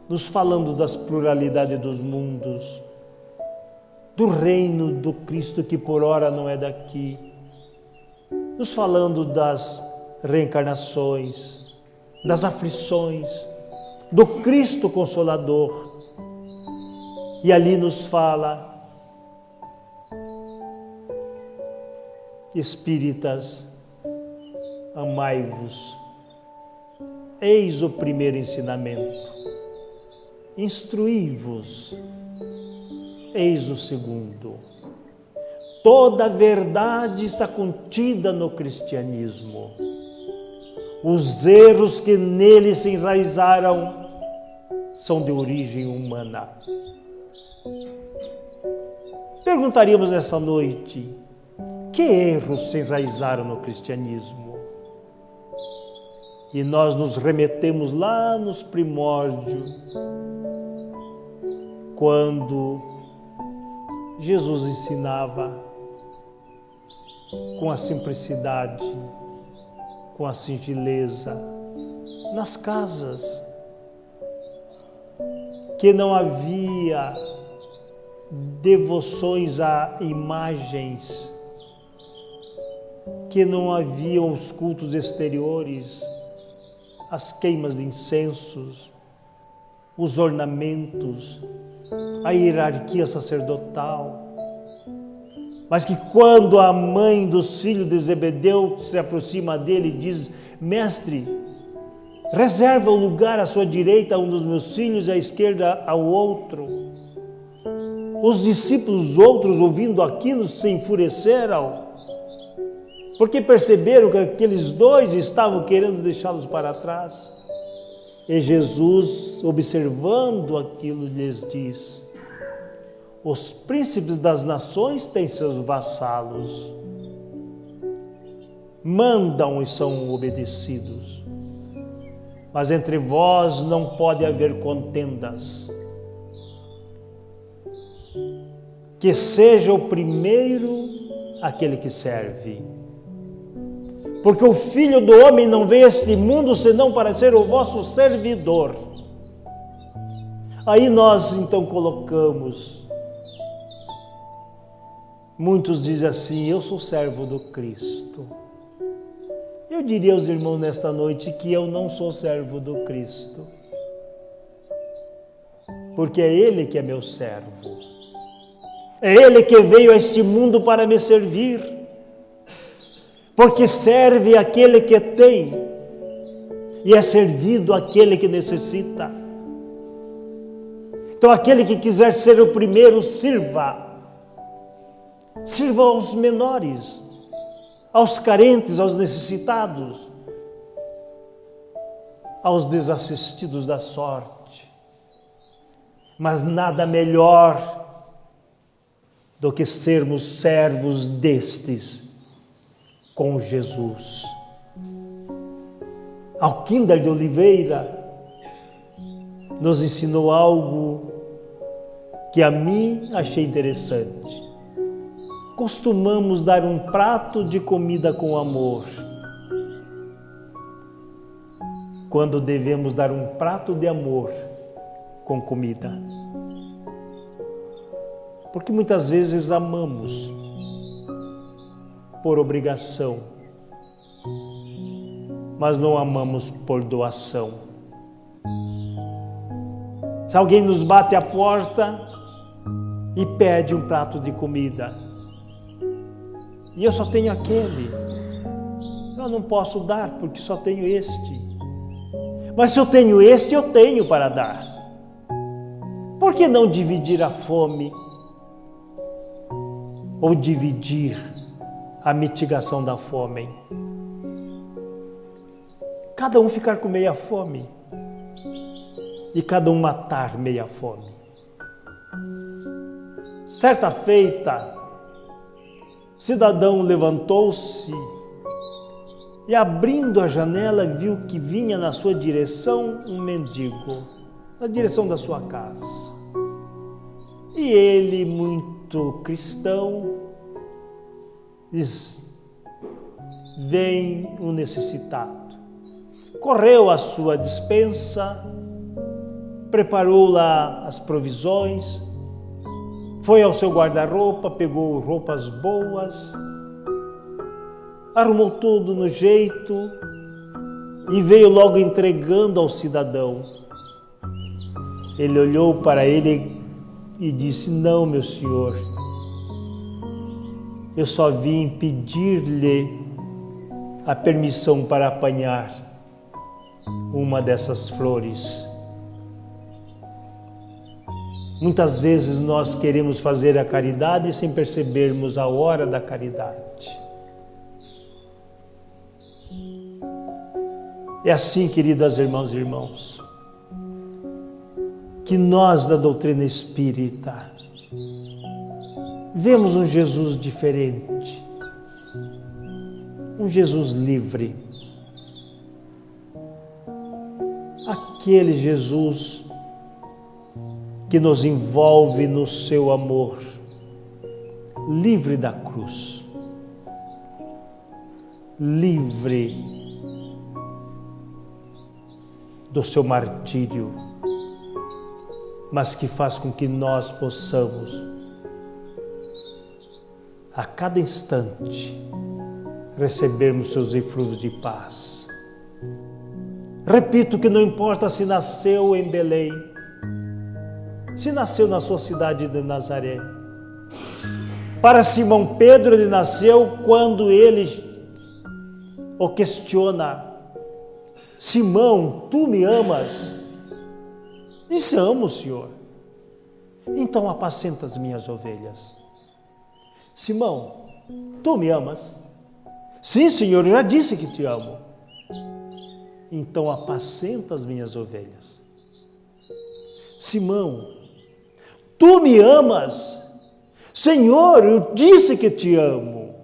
nos falando das pluralidades dos mundos, do reino do Cristo que por ora não é daqui, nos falando das reencarnações, das aflições, do Cristo Consolador. E ali nos fala: espíritas, amai-vos. Eis o primeiro ensinamento. Instruí-vos. Eis o segundo. Toda a verdade está contida no cristianismo. Os erros que nele se enraizaram são de origem humana. Perguntaríamos nessa noite: que erros se enraizaram no cristianismo? E nós nos remetemos lá nos primórdios, quando Jesus ensinava com a simplicidade, com a singeleza, nas casas, que não havia devoções a imagens, que não haviam os cultos exteriores, as queimas de incensos, os ornamentos, a hierarquia sacerdotal, mas que quando a mãe dos filhos de Zebedeu se aproxima dele e diz: mestre, reserva o lugar à sua direita a um dos meus filhos e à esquerda ao outro. Os discípulos outros, ouvindo aquilo, se enfureceram, porque perceberam que aqueles dois estavam querendo deixá-los para trás. E Jesus, observando aquilo, lhes diz: os príncipes das nações têm seus vassalos, mandam e são obedecidos, mas entre vós não pode haver contendas. Que seja o primeiro aquele que serve. Porque o Filho do Homem não veio a este mundo senão para ser o vosso servidor. Aí nós então colocamos, muitos dizem assim: eu sou servo do Cristo. Eu diria aos irmãos nesta noite que eu não sou servo do Cristo, porque é Ele que é meu servo. É Ele que veio a este mundo para me servir, porque serve aquele que tem e é servido aquele que necessita. Então, aquele que quiser ser o primeiro, sirva aos menores, aos carentes, aos necessitados, aos desassistidos da sorte. Mas nada melhor do que sermos servos destes com Jesus. Alquíndar de Oliveira nos ensinou algo que a mim achei interessante. Costumamos dar um prato de comida com amor, quando devemos dar um prato de amor com comida. Porque muitas vezes amamos por obrigação, mas não amamos por doação. Se alguém nos bate a porta, e pede um prato de comida. E eu só tenho aquele. Eu não posso dar porque só tenho este. Mas se eu tenho este, eu tenho para dar. Por que não dividir a fome? Ou dividir a mitigação da fome? Cada um ficar com meia fome e cada um matar meia fome. Certa feita, o cidadão levantou-se e, abrindo a janela, viu que vinha na sua direção um mendigo, na direção da sua casa. E ele, muito cristão, diz: vem um necessitado. Correu à sua despensa, preparou lá as provisões, foi ao seu guarda-roupa, pegou roupas boas, arrumou tudo no jeito e veio logo entregando ao cidadão. Ele olhou para ele e disse: não, meu senhor, eu só vim pedir-lhe a permissão para apanhar uma dessas flores. Muitas vezes nós queremos fazer a caridade sem percebermos a hora da caridade. É assim, queridas irmãs e irmãos, que nós da doutrina espírita vemos um Jesus diferente, um Jesus livre, aquele Jesus que nos envolve no seu amor, livre da cruz, livre do seu martírio, mas que faz com que nós possamos, a cada instante, recebermos seus eflúvios de paz. Repito que não importa se nasceu em Belém, se nasceu na sua cidade de Nazaré. Para Simão Pedro, ele nasceu quando ele o questiona: Simão, tu me amas? Disse: amo, Senhor. Então apacenta as minhas ovelhas. Simão, tu me amas? Sim, Senhor, eu já disse que te amo. Então apacenta as minhas ovelhas. Simão, tu me amas? Senhor, eu disse que te amo.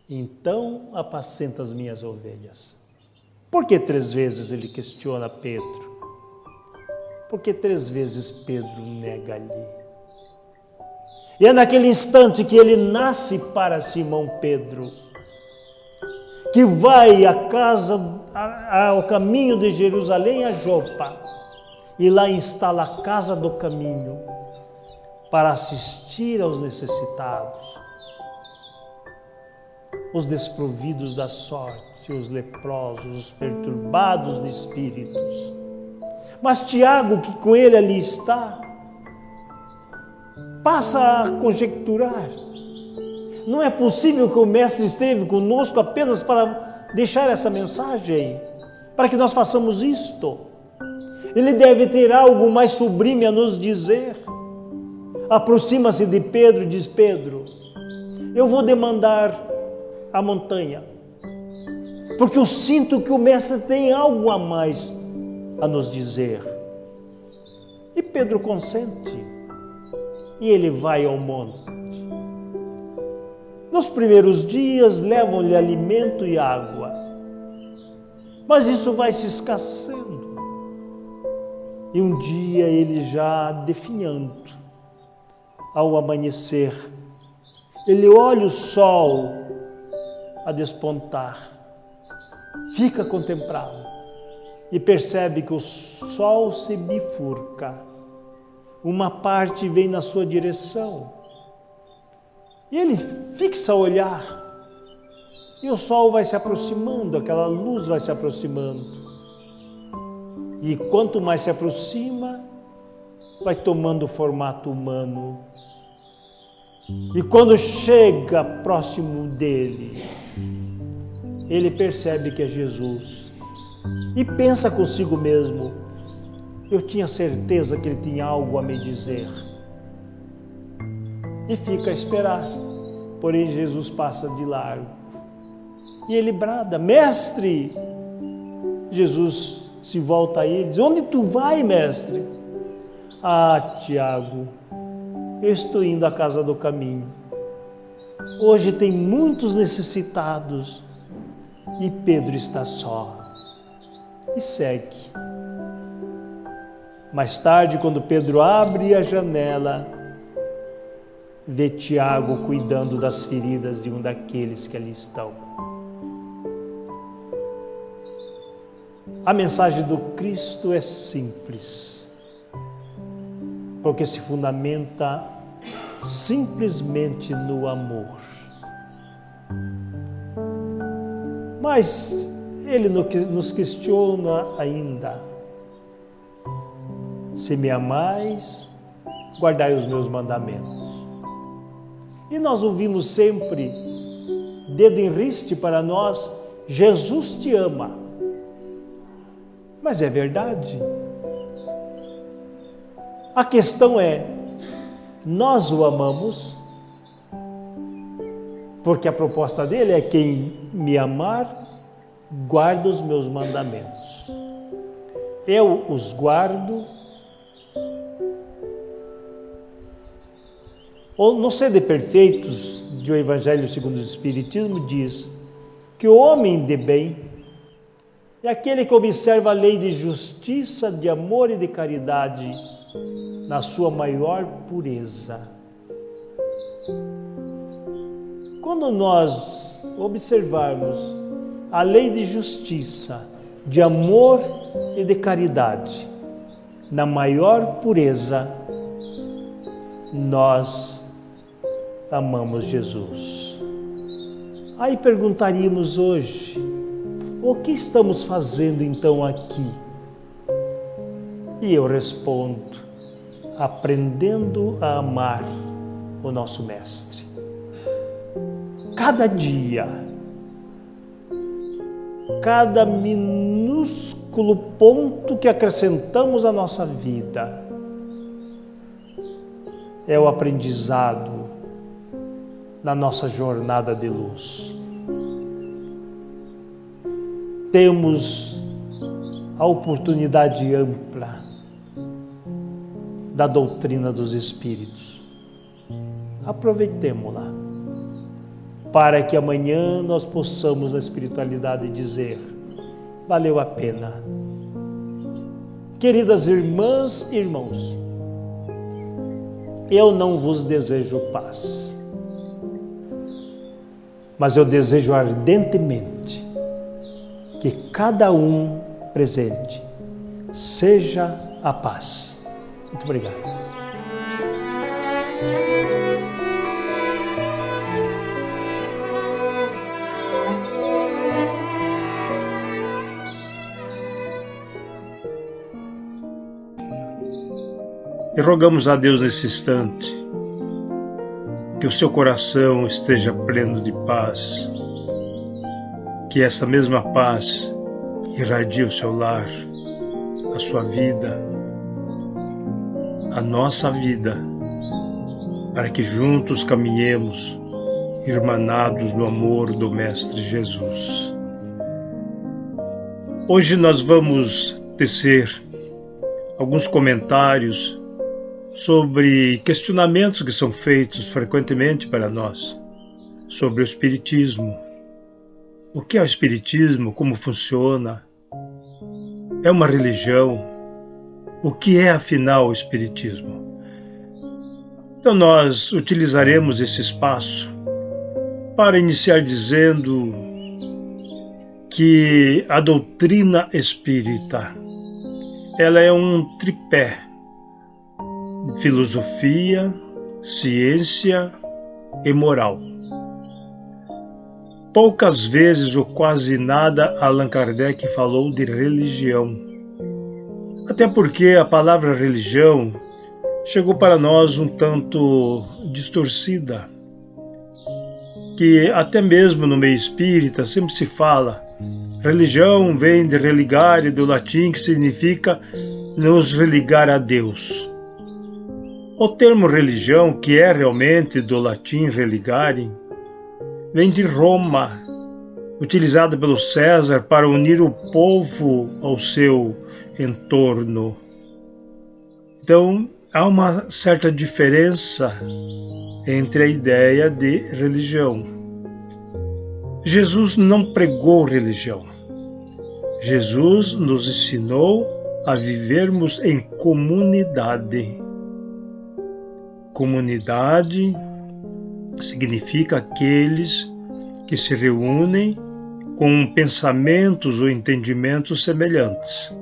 Então apacenta as minhas ovelhas. Por que 3 vezes ele questiona Pedro? Porque 3 vezes Pedro nega-lhe. E é naquele instante que ele nasce para Simão Pedro, que vai ao caminho de Jerusalém, a Jopa, e lá instala a casa do caminho para assistir aos necessitados, os desprovidos da sorte, os leprosos, os perturbados de espíritos. Mas Tiago, que com ele ali está, passa a conjecturar: não é possível que o Mestre esteve conosco apenas para deixar essa mensagem, para que nós façamos isto. Ele deve ter algo mais sublime a nos dizer. Aproxima-se de Pedro e diz: Pedro, eu vou demandar a montanha, porque eu sinto que o Mestre tem algo a mais a nos dizer. E Pedro consente, e ele vai ao monte. Nos primeiros dias levam-lhe alimento e água, mas isso vai se escasseando. E um dia ele, já definhando, ao amanhecer, ele olha o sol a despontar, fica a contemplá-lo e percebe que o sol se bifurca. Uma parte vem na sua direção e ele fixa a olhar, e o sol vai se aproximando, aquela luz vai se aproximando, e quanto mais se aproxima, vai tomando o formato humano. E quando chega próximo dele, ele percebe que é Jesus e pensa consigo mesmo: eu tinha certeza que ele tinha algo a me dizer. E fica a esperar. Porém, Jesus passa de largo. E ele brada: mestre! Jesus se volta a ele e diz: onde tu vai, mestre? Ah, Tiago, eu estou indo à casa do caminho. Hoje tem muitos necessitados e Pedro está só. E segue. Mais tarde, quando Pedro abre a janela, vê Tiago cuidando das feridas de um daqueles que ali estão. A mensagem do Cristo é simples, porque se fundamenta simplesmente no amor. Mas ele nos questiona ainda: se me amais, guardai os meus mandamentos. E nós ouvimos sempre, dedo em riste para nós: Jesus te ama. Mas é verdade. A questão é: nós o amamos? Porque a proposta dele é: quem me amar, guarda os meus mandamentos. Eu os guardo. No Sede Perfeitos, de O Evangelho segundo o Espiritismo, diz que o homem de bem é aquele que observa a lei de justiça, de amor e de caridade na sua maior pureza. Quando nós observarmos a lei de justiça, de amor e de caridade na maior pureza, nós amamos Jesus. Aí perguntaríamos hoje: o que estamos fazendo então aqui? E eu respondo: aprendendo a amar o nosso Mestre. Cada dia, cada minúsculo ponto que acrescentamos à nossa vida é o aprendizado na nossa jornada de luz. Temos a oportunidade ampla da doutrina dos Espíritos. Aproveitemo-la para que amanhã nós possamos na espiritualidade dizer: valeu a pena. Queridas irmãs e irmãos, eu não vos desejo paz, mas eu desejo ardentemente que cada um presente seja a paz. Muito obrigado. E rogamos a Deus nesse instante que o seu coração esteja pleno de paz, que essa mesma paz irradie o seu lar, a sua vida, a nossa vida, para que juntos caminhemos irmanados no amor do Mestre Jesus. Hoje nós vamos tecer alguns comentários sobre questionamentos que são feitos frequentemente para nós sobre o Espiritismo. O que é o Espiritismo? Como funciona? É uma religião? O que é, afinal, o Espiritismo? Então nós utilizaremos esse espaço para iniciar dizendo que a doutrina espírita, ela é um tripé: filosofia, ciência e moral. Poucas vezes ou quase nada Allan Kardec falou de religião. Até porque a palavra religião chegou para nós um tanto distorcida, que até mesmo no meio espírita sempre se fala. Religião vem de religare, do latim, que significa nos religar a Deus. O termo religião, que é realmente do latim religare, vem de Roma, utilizada pelo César para unir o povo ao seu entorno. Então, há uma certa diferença entre a ideia de religião. Jesus não pregou religião. Jesus nos ensinou a vivermos em comunidade. Comunidade significa aqueles que se reúnem com pensamentos ou entendimentos semelhantes.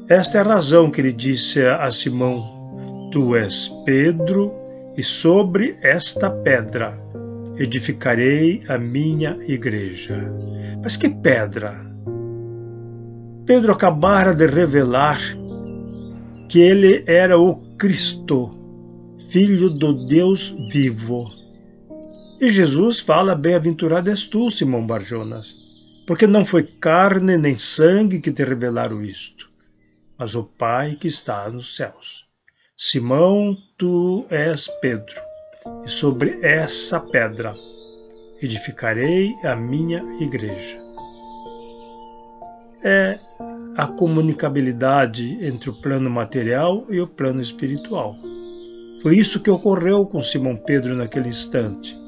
Esta é a razão que ele disse a Simão: Tu és Pedro, e sobre esta pedra edificarei a minha igreja. Mas que pedra? Pedro acabara de revelar que ele era o Cristo, Filho do Deus vivo. E Jesus fala: Bem-aventurado és tu, Simão Barjonas, porque não foi carne nem sangue que te revelaram isto, mas o Pai que está nos céus. Simão, tu és Pedro, e sobre essa pedra edificarei a minha igreja. É a comunicabilidade entre o plano material e o plano espiritual. Foi isso que ocorreu com Simão Pedro naquele instante,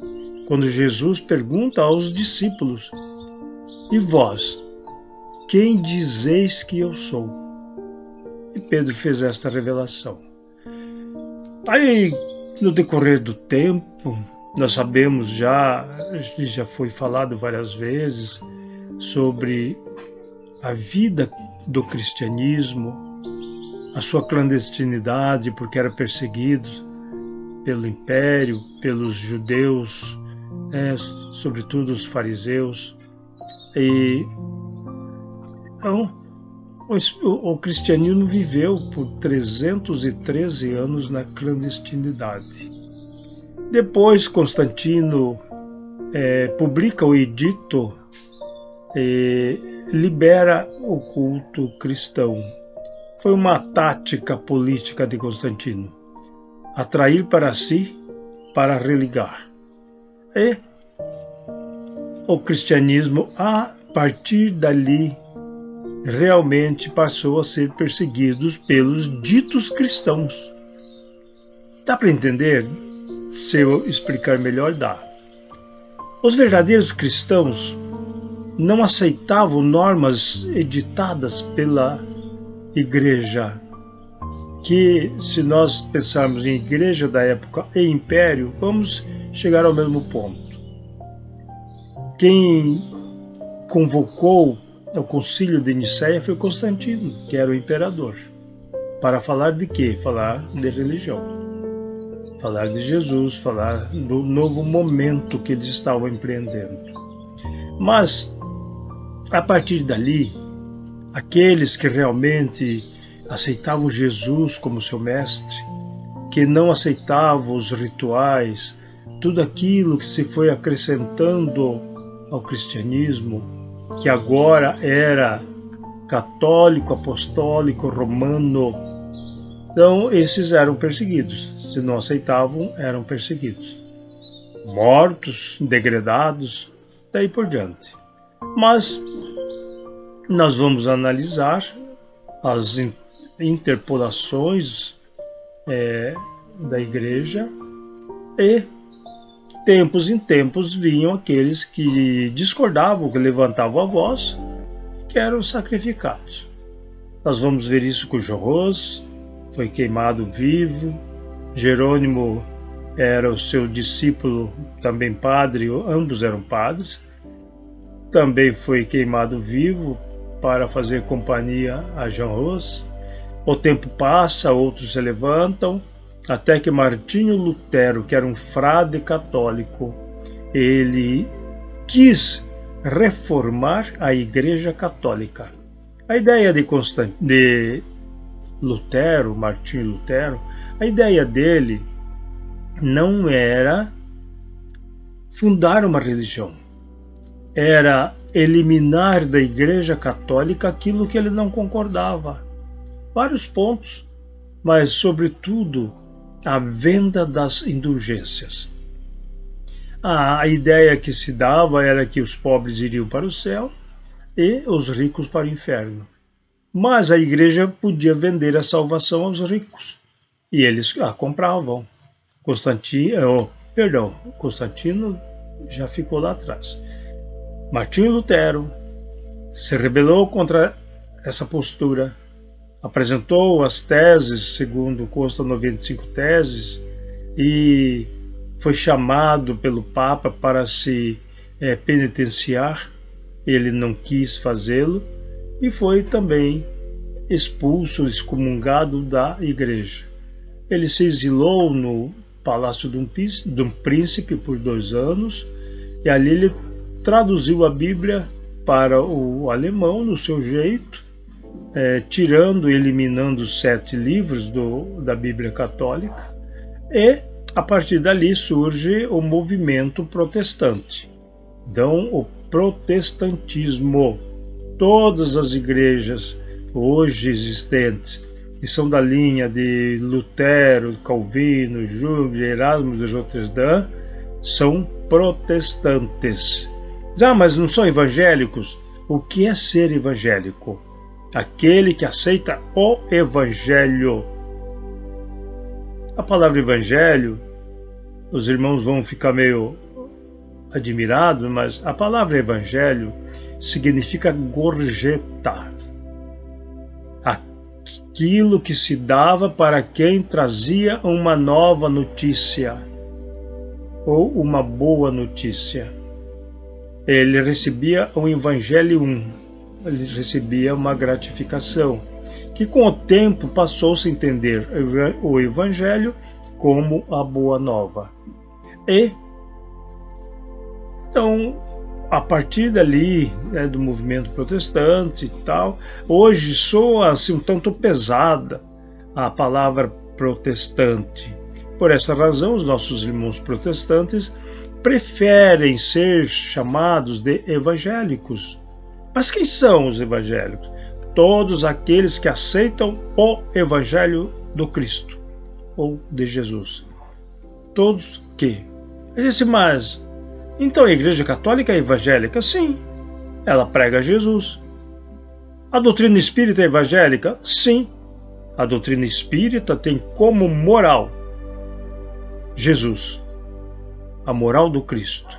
quando Jesus pergunta aos discípulos: E vós, quem dizeis que eu sou? E Pedro fez esta revelação. Aí, no decorrer do tempo, nós sabemos já foi falado várias vezes sobre a vida do cristianismo, a sua clandestinidade, porque era perseguido pelo império, pelos judeus, sobretudo os fariseus. E então, o cristianismo viveu por 313 anos na clandestinidade. Depois, Constantino publica o edito e libera o culto cristão. Foi uma tática política de Constantino: atrair para si, para religar. E o cristianismo, a partir dali, realmente passou a ser perseguido pelos ditos cristãos. Dá para entender? Se eu explicar melhor, dá. Os verdadeiros cristãos não aceitavam normas editadas pela igreja, que, se nós pensarmos em igreja da época e império, vamos chegar ao mesmo ponto. Quem convocou o concílio de Nicéia foi Constantino, que era o imperador. Para falar de quê? Falar de religião. Falar de Jesus, falar do novo momento que eles estavam empreendendo. Mas, a partir dali, aqueles que realmente aceitavam Jesus como seu mestre, que não aceitavam os rituais, tudo aquilo que se foi acrescentando ao cristianismo, que agora era católico, apostólico, romano, então esses eram perseguidos. Se não aceitavam, eram perseguidos. Mortos, degradados, daí por diante. Mas nós vamos analisar as interpolações da igreja, e tempos em tempos vinham aqueles que discordavam, que levantavam a voz, que eram sacrificados. Nós vamos ver isso com João Ros, foi queimado vivo. Jerônimo era o seu discípulo, também padre, ambos eram padres, também foi queimado vivo para fazer companhia a João Ros. O tempo passa, outros se levantam, até que Martinho Lutero, que era um frade católico, ele quis reformar a Igreja Católica. A ideia de Lutero, Martinho Lutero, a ideia dele não era fundar uma religião, era eliminar da Igreja Católica aquilo que ele não concordava. Vários pontos, mas, sobretudo, a venda das indulgências. A ideia que se dava era que os pobres iriam para o céu e os ricos para o inferno. Mas a Igreja podia vender a salvação aos ricos, e eles a compravam. Constantino já ficou lá atrás. Martinho Lutero se rebelou contra essa postura, apresentou as teses, segundo consta 95 teses, e foi chamado pelo Papa para se penitenciar. Ele não quis fazê-lo e foi também expulso, excomungado da Igreja. Ele se exilou no palácio de um príncipe por 2 anos, e ali ele traduziu a Bíblia para o alemão no seu jeito, tirando e eliminando 7 livros da Bíblia Católica, e a partir dali surge o movimento protestante. Então, o protestantismo, todas as igrejas hoje existentes, que são da linha de Lutero, Calvino, Jung, Erasmo de Roterdã, são protestantes. Mas não são evangélicos? O que é ser evangélico? Aquele que aceita o Evangelho. A palavra Evangelho, os irmãos vão ficar meio admirados, mas a palavra Evangelho significa gorjeta. Aquilo que se dava para quem trazia uma nova notícia ou uma boa notícia. Ele recebia um Evangelium, ele recebia uma gratificação, que com o tempo passou-se a entender o Evangelho como a boa nova. E então, a partir dali, do movimento protestante e tal, hoje soa assim um tanto pesada a palavra protestante. Por essa razão, os nossos irmãos protestantes preferem ser chamados de evangélicos. Mas quem são os evangélicos? Todos aqueles que aceitam o Evangelho do Cristo, ou de Jesus. Todos que. Ele disse, mas então a Igreja Católica é evangélica? Sim, ela prega Jesus. A doutrina espírita é evangélica? Sim, a doutrina espírita tem como moral Jesus, a moral do Cristo.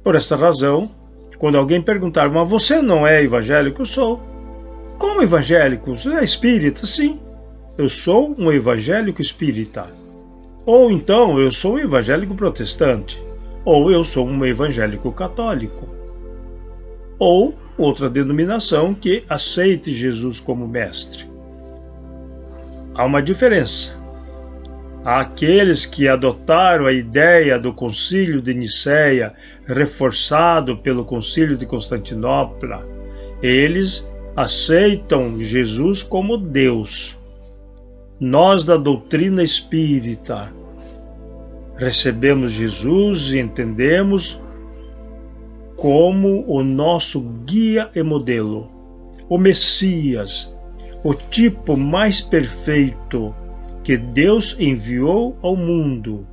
Por essa razão, quando alguém perguntar, mas você não é evangélico? Eu sou. Como evangélico? Você é espírita? Sim, eu sou um evangélico espírita. Ou então, eu sou um evangélico protestante. Ou eu sou um evangélico católico. Ou outra denominação que aceite Jesus como mestre. Há uma diferença. Há aqueles que adotaram a ideia do Concílio de Nicéia, reforçado pelo Concílio de Constantinopla. Eles aceitam Jesus como Deus. Nós, da doutrina espírita, recebemos Jesus e entendemos como o nosso guia e modelo, o Messias, o tipo mais perfeito que Deus enviou ao mundo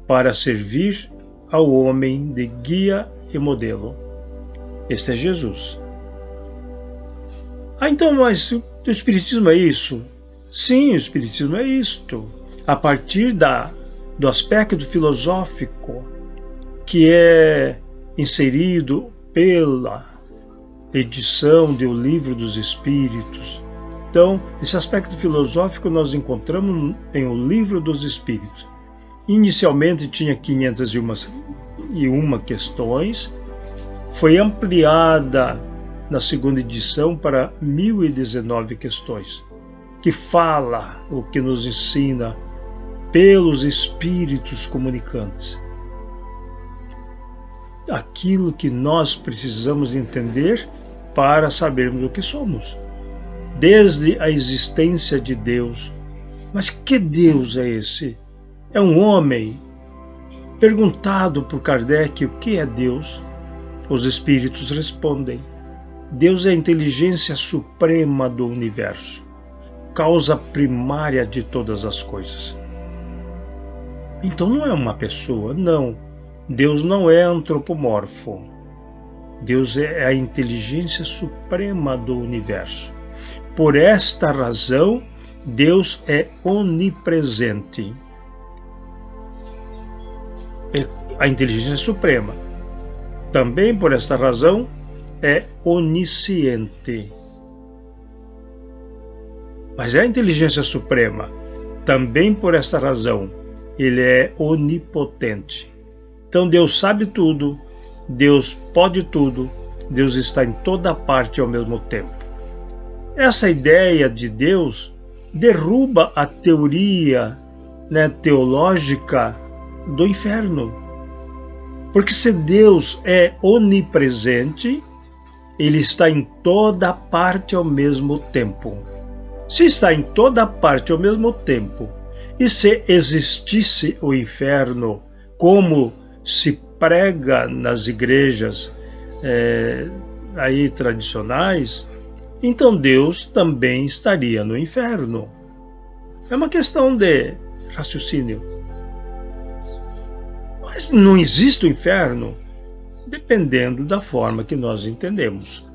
para servir ao homem de guia e modelo. Este é Jesus. Então, mas o Espiritismo é isso? Sim, o Espiritismo é isto. A partir do aspecto filosófico que é inserido pela edição do Livro dos Espíritos. Então, esse aspecto filosófico nós encontramos em O Livro dos Espíritos. Inicialmente tinha 501 questões, foi ampliada na segunda edição para 1019 questões, que fala o que nos ensina pelos espíritos comunicantes. Aquilo que nós precisamos entender para sabermos o que somos. desde a existência de Deus. Mas que Deus é esse? É um homem? Perguntado por Kardec o que é Deus, os espíritos respondem: Deus é a inteligência suprema do universo, causa primária de todas as coisas. Então não é uma pessoa, não. Deus não é antropomorfo. Deus é a inteligência suprema do universo. Por esta razão, Deus é onipresente. É a inteligência suprema. Também por esta razão, é onisciente. Mas é a inteligência suprema. Também por esta razão, ele é onipotente. Então Deus sabe tudo, Deus pode tudo, Deus está em toda parte ao mesmo tempo. Essa ideia de Deus derruba a teoria, teológica do inferno. Porque se Deus é onipresente, ele está em toda parte ao mesmo tempo. Se está em toda parte ao mesmo tempo, e se existisse o inferno, como se prega nas igrejas aí tradicionais, então Deus também estaria no inferno. É uma questão de raciocínio. Mas não existe o inferno, dependendo da forma que nós entendemos.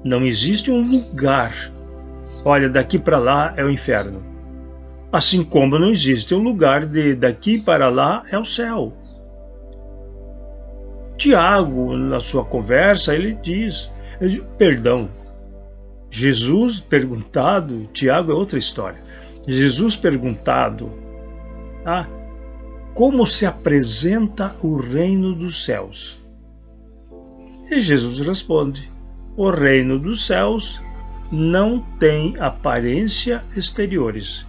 Não existe um lugar. Olha, daqui para lá é o inferno. Assim como não existe um lugar de daqui para lá é o céu. Tiago, na sua conversa, ele diz, Jesus perguntado, Tiago é outra história. Jesus perguntado, como se apresenta o reino dos céus? E Jesus responde: o reino dos céus não tem aparência exteriores.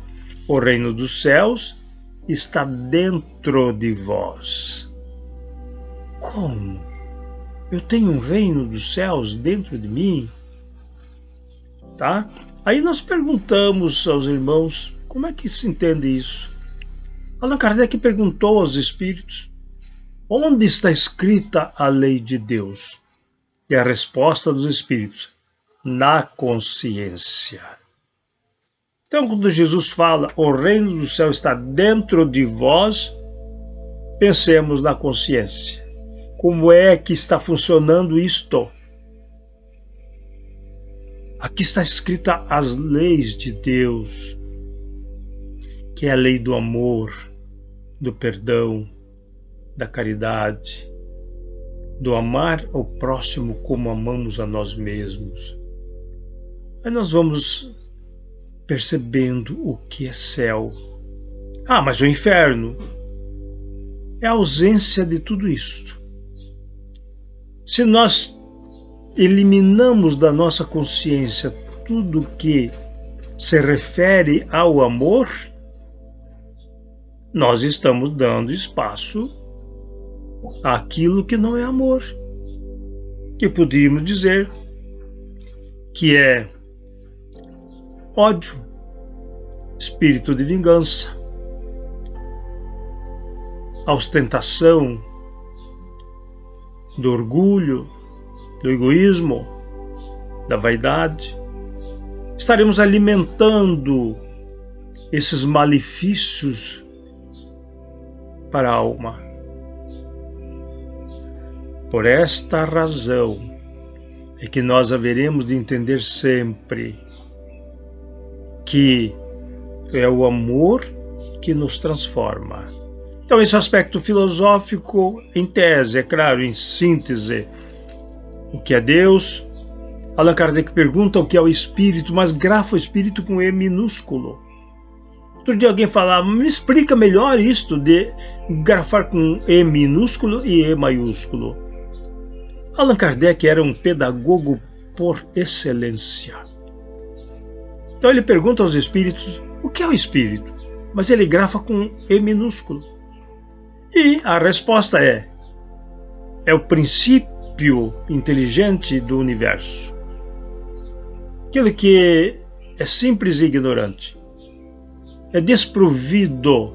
O reino dos céus está dentro de vós. Como? Eu tenho um reino dos céus dentro de mim? Tá? Aí nós perguntamos aos irmãos, como é que se entende isso? Allan Kardec perguntou aos espíritos, onde está escrita a lei de Deus? E a resposta dos espíritos, na consciência. Então, quando Jesus fala, o reino do céu está dentro de vós, pensemos na consciência. Como é que está funcionando isto? Aqui está escrita as leis de Deus, que é a lei do amor, do perdão, da caridade, do amar ao próximo como amamos a nós mesmos. Aí nós vamos percebendo o que é céu. Mas o inferno é a ausência de tudo isto. Se nós eliminamos da nossa consciência tudo que se refere ao amor, nós estamos dando espaço àquilo que não é amor, que podíamos dizer que é ódio, espírito de vingança, a ostentação, do orgulho, do egoísmo, da vaidade. Estaremos alimentando esses malefícios para a alma. Por esta razão é que nós haveremos de entender sempre que é o amor que nos transforma. Então, esse aspecto filosófico, em tese, é claro, em síntese, o que é Deus. Allan Kardec pergunta o que é o Espírito, mas grafa o Espírito com E minúsculo. Outro dia alguém falava, me explica melhor isto de grafar com E minúsculo e E maiúsculo. Allan Kardec era um pedagogo por excelência. Então ele pergunta aos espíritos, o que é o Espírito? Mas ele grafa com E minúsculo. E a resposta é o princípio inteligente do universo. Aquele que é simples e ignorante, é desprovido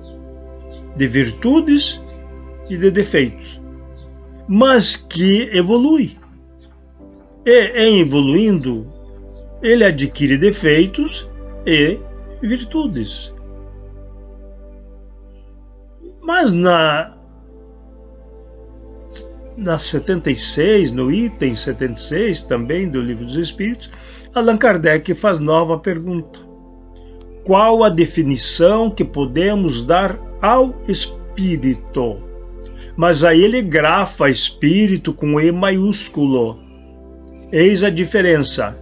de virtudes e de defeitos, mas que evolui. E em evoluindo, ele adquire defeitos e virtudes. Mas na 76, no item 76 também do Livro dos Espíritos, Allan Kardec faz nova pergunta. Qual a definição que podemos dar ao espírito? Mas aí ele grafa espírito com E maiúsculo. Eis a diferença.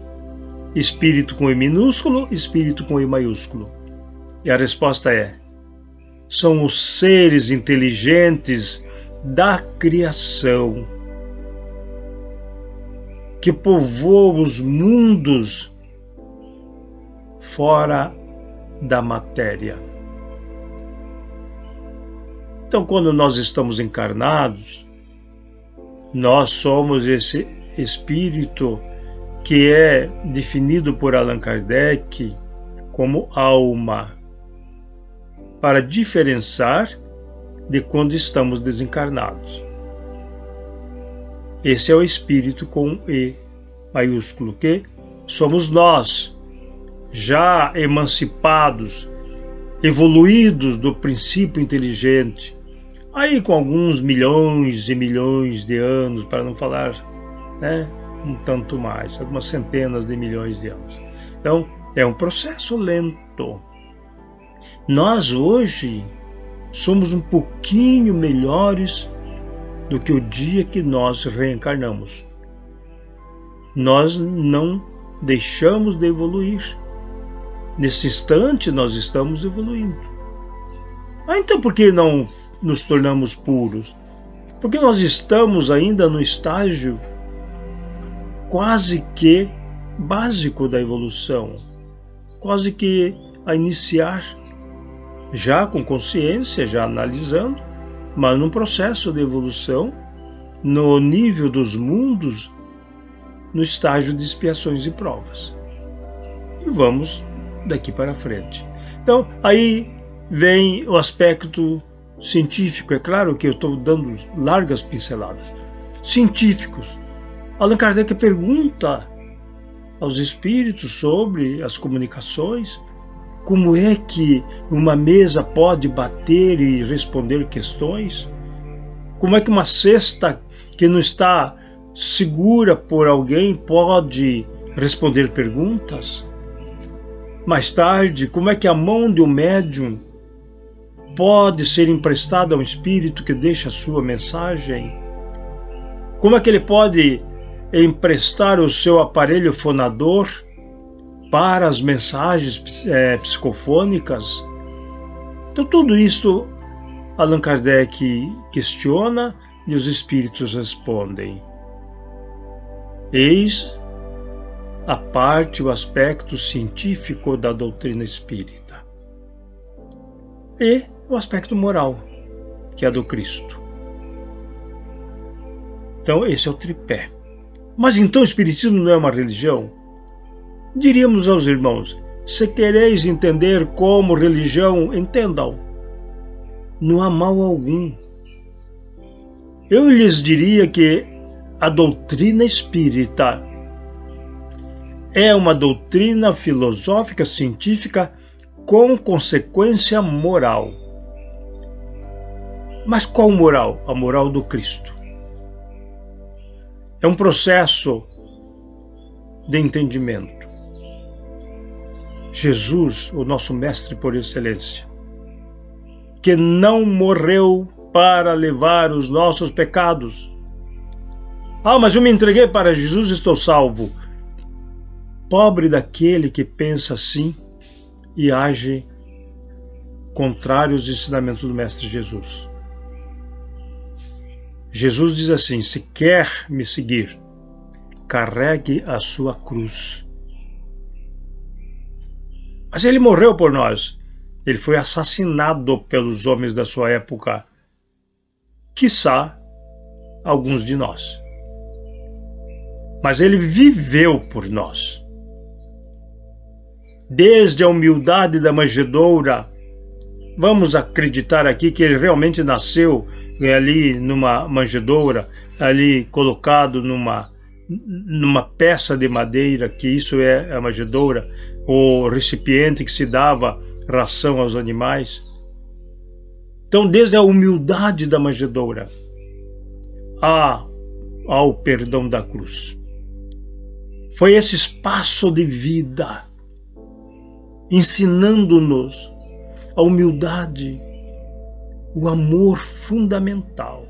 Espírito com E minúsculo, espírito com E maiúsculo. E a resposta é: são os seres inteligentes da criação que povoam os mundos fora da matéria. Então, quando nós estamos encarnados, nós somos esse espírito que é definido por Allan Kardec como alma, para diferenciar de quando estamos desencarnados. Esse é o espírito com E maiúsculo, que somos nós, já emancipados, evoluídos do princípio inteligente, aí com alguns milhões e milhões de anos, para não falar, um tanto mais, algumas centenas de milhões de anos. Então, é um processo lento. Nós hoje somos um pouquinho melhores do que o dia que nós reencarnamos. Nós não deixamos de evoluir. Nesse instante nós estamos evoluindo. Então por que não nos tornamos puros? Porque nós estamos ainda no estágio quase que básico da evolução, quase que a iniciar, já com consciência, já analisando, mas num processo de evolução, no nível dos mundos, no estágio de expiações e provas. E vamos daqui para frente. Então, aí vem o aspecto científico. É claro que eu estou dando largas pinceladas. Científicos. Allan Kardec pergunta aos espíritos sobre as comunicações, como é que uma mesa pode bater e responder questões? Como é que uma cesta que não está segura por alguém pode responder perguntas? Mais tarde, como é que a mão de um médium pode ser emprestada a um espírito que deixa a sua mensagem? Como é que ele pode emprestar o seu aparelho fonador para as mensagens psicofônicas? Então tudo isso Allan Kardec questiona e os espíritos respondem. Eis a parte, o aspecto científico da doutrina espírita. E o aspecto moral, que é a do Cristo. Então esse é o tripé. Mas então o espiritismo não é uma religião? Diríamos aos irmãos: se quereis entender como religião, entendam. Não há mal algum. Eu lhes diria que a doutrina espírita é uma doutrina filosófica, científica, com consequência moral. Mas qual moral? A moral do Cristo. É um processo de entendimento. Jesus, o nosso mestre por excelência, que não morreu para levar os nossos pecados. Mas eu me entreguei para Jesus e estou salvo. Pobre daquele que pensa assim e age contrário aos ensinamentos do Mestre Jesus. Jesus diz assim: se quer me seguir, carregue a sua cruz. Mas ele morreu por nós. Ele foi assassinado pelos homens da sua época, quiçá alguns de nós. Mas ele viveu por nós. desde a humildade da manjedoura. Vamos acreditar aqui que ele realmente nasceu ali numa manjedoura, ali colocado numa peça de madeira, que isso é a manjedoura, o recipiente que se dava ração aos animais. Então, desde a humildade da manjedoura ao perdão da cruz, foi esse espaço de vida, ensinando-nos a humildade, o amor fundamental.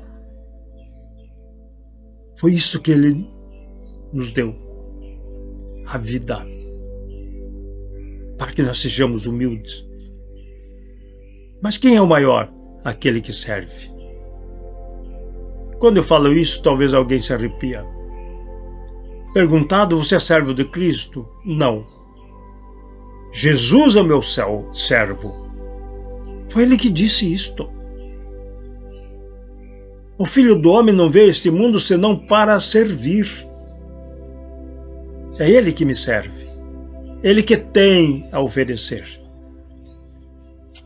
Foi isso que ele nos deu, a vida, para que nós sejamos humildes. Mas quem é o maior? Aquele que serve. Quando eu falo isso, talvez alguém se arrepia. Perguntado, você é servo de Cristo? Não. Jesus é o meu servo. Foi ele que disse isto. O Filho do Homem não veio a este mundo senão para servir. É ele que me serve. Ele que tem a oferecer.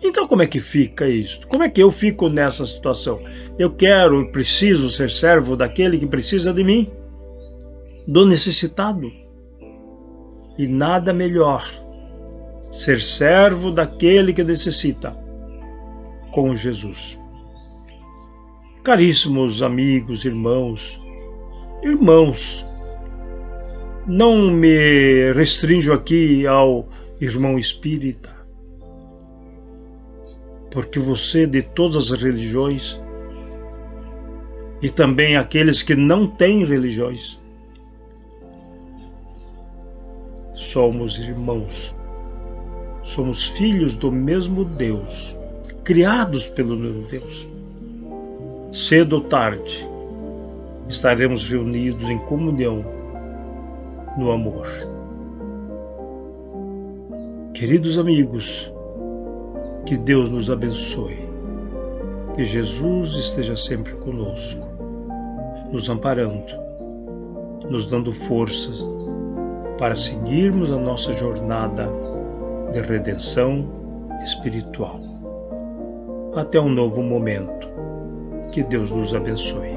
Então como é que fica isso? Como é que eu fico nessa situação? Eu quero e preciso ser servo daquele que precisa de mim, do necessitado. E nada melhor ser servo daquele que necessita, com Jesus. Caríssimos amigos, irmãos, não me restringo aqui ao irmão espírita, porque você, de todas as religiões, e também aqueles que não têm religiões, somos irmãos, somos filhos do mesmo Deus, criados pelo mesmo Deus. Cedo ou tarde, estaremos reunidos em comunhão, no amor. Queridos amigos, que Deus nos abençoe, que Jesus esteja sempre conosco, nos amparando, nos dando forças para seguirmos a nossa jornada de redenção espiritual. Até um novo momento. Que Deus nos abençoe.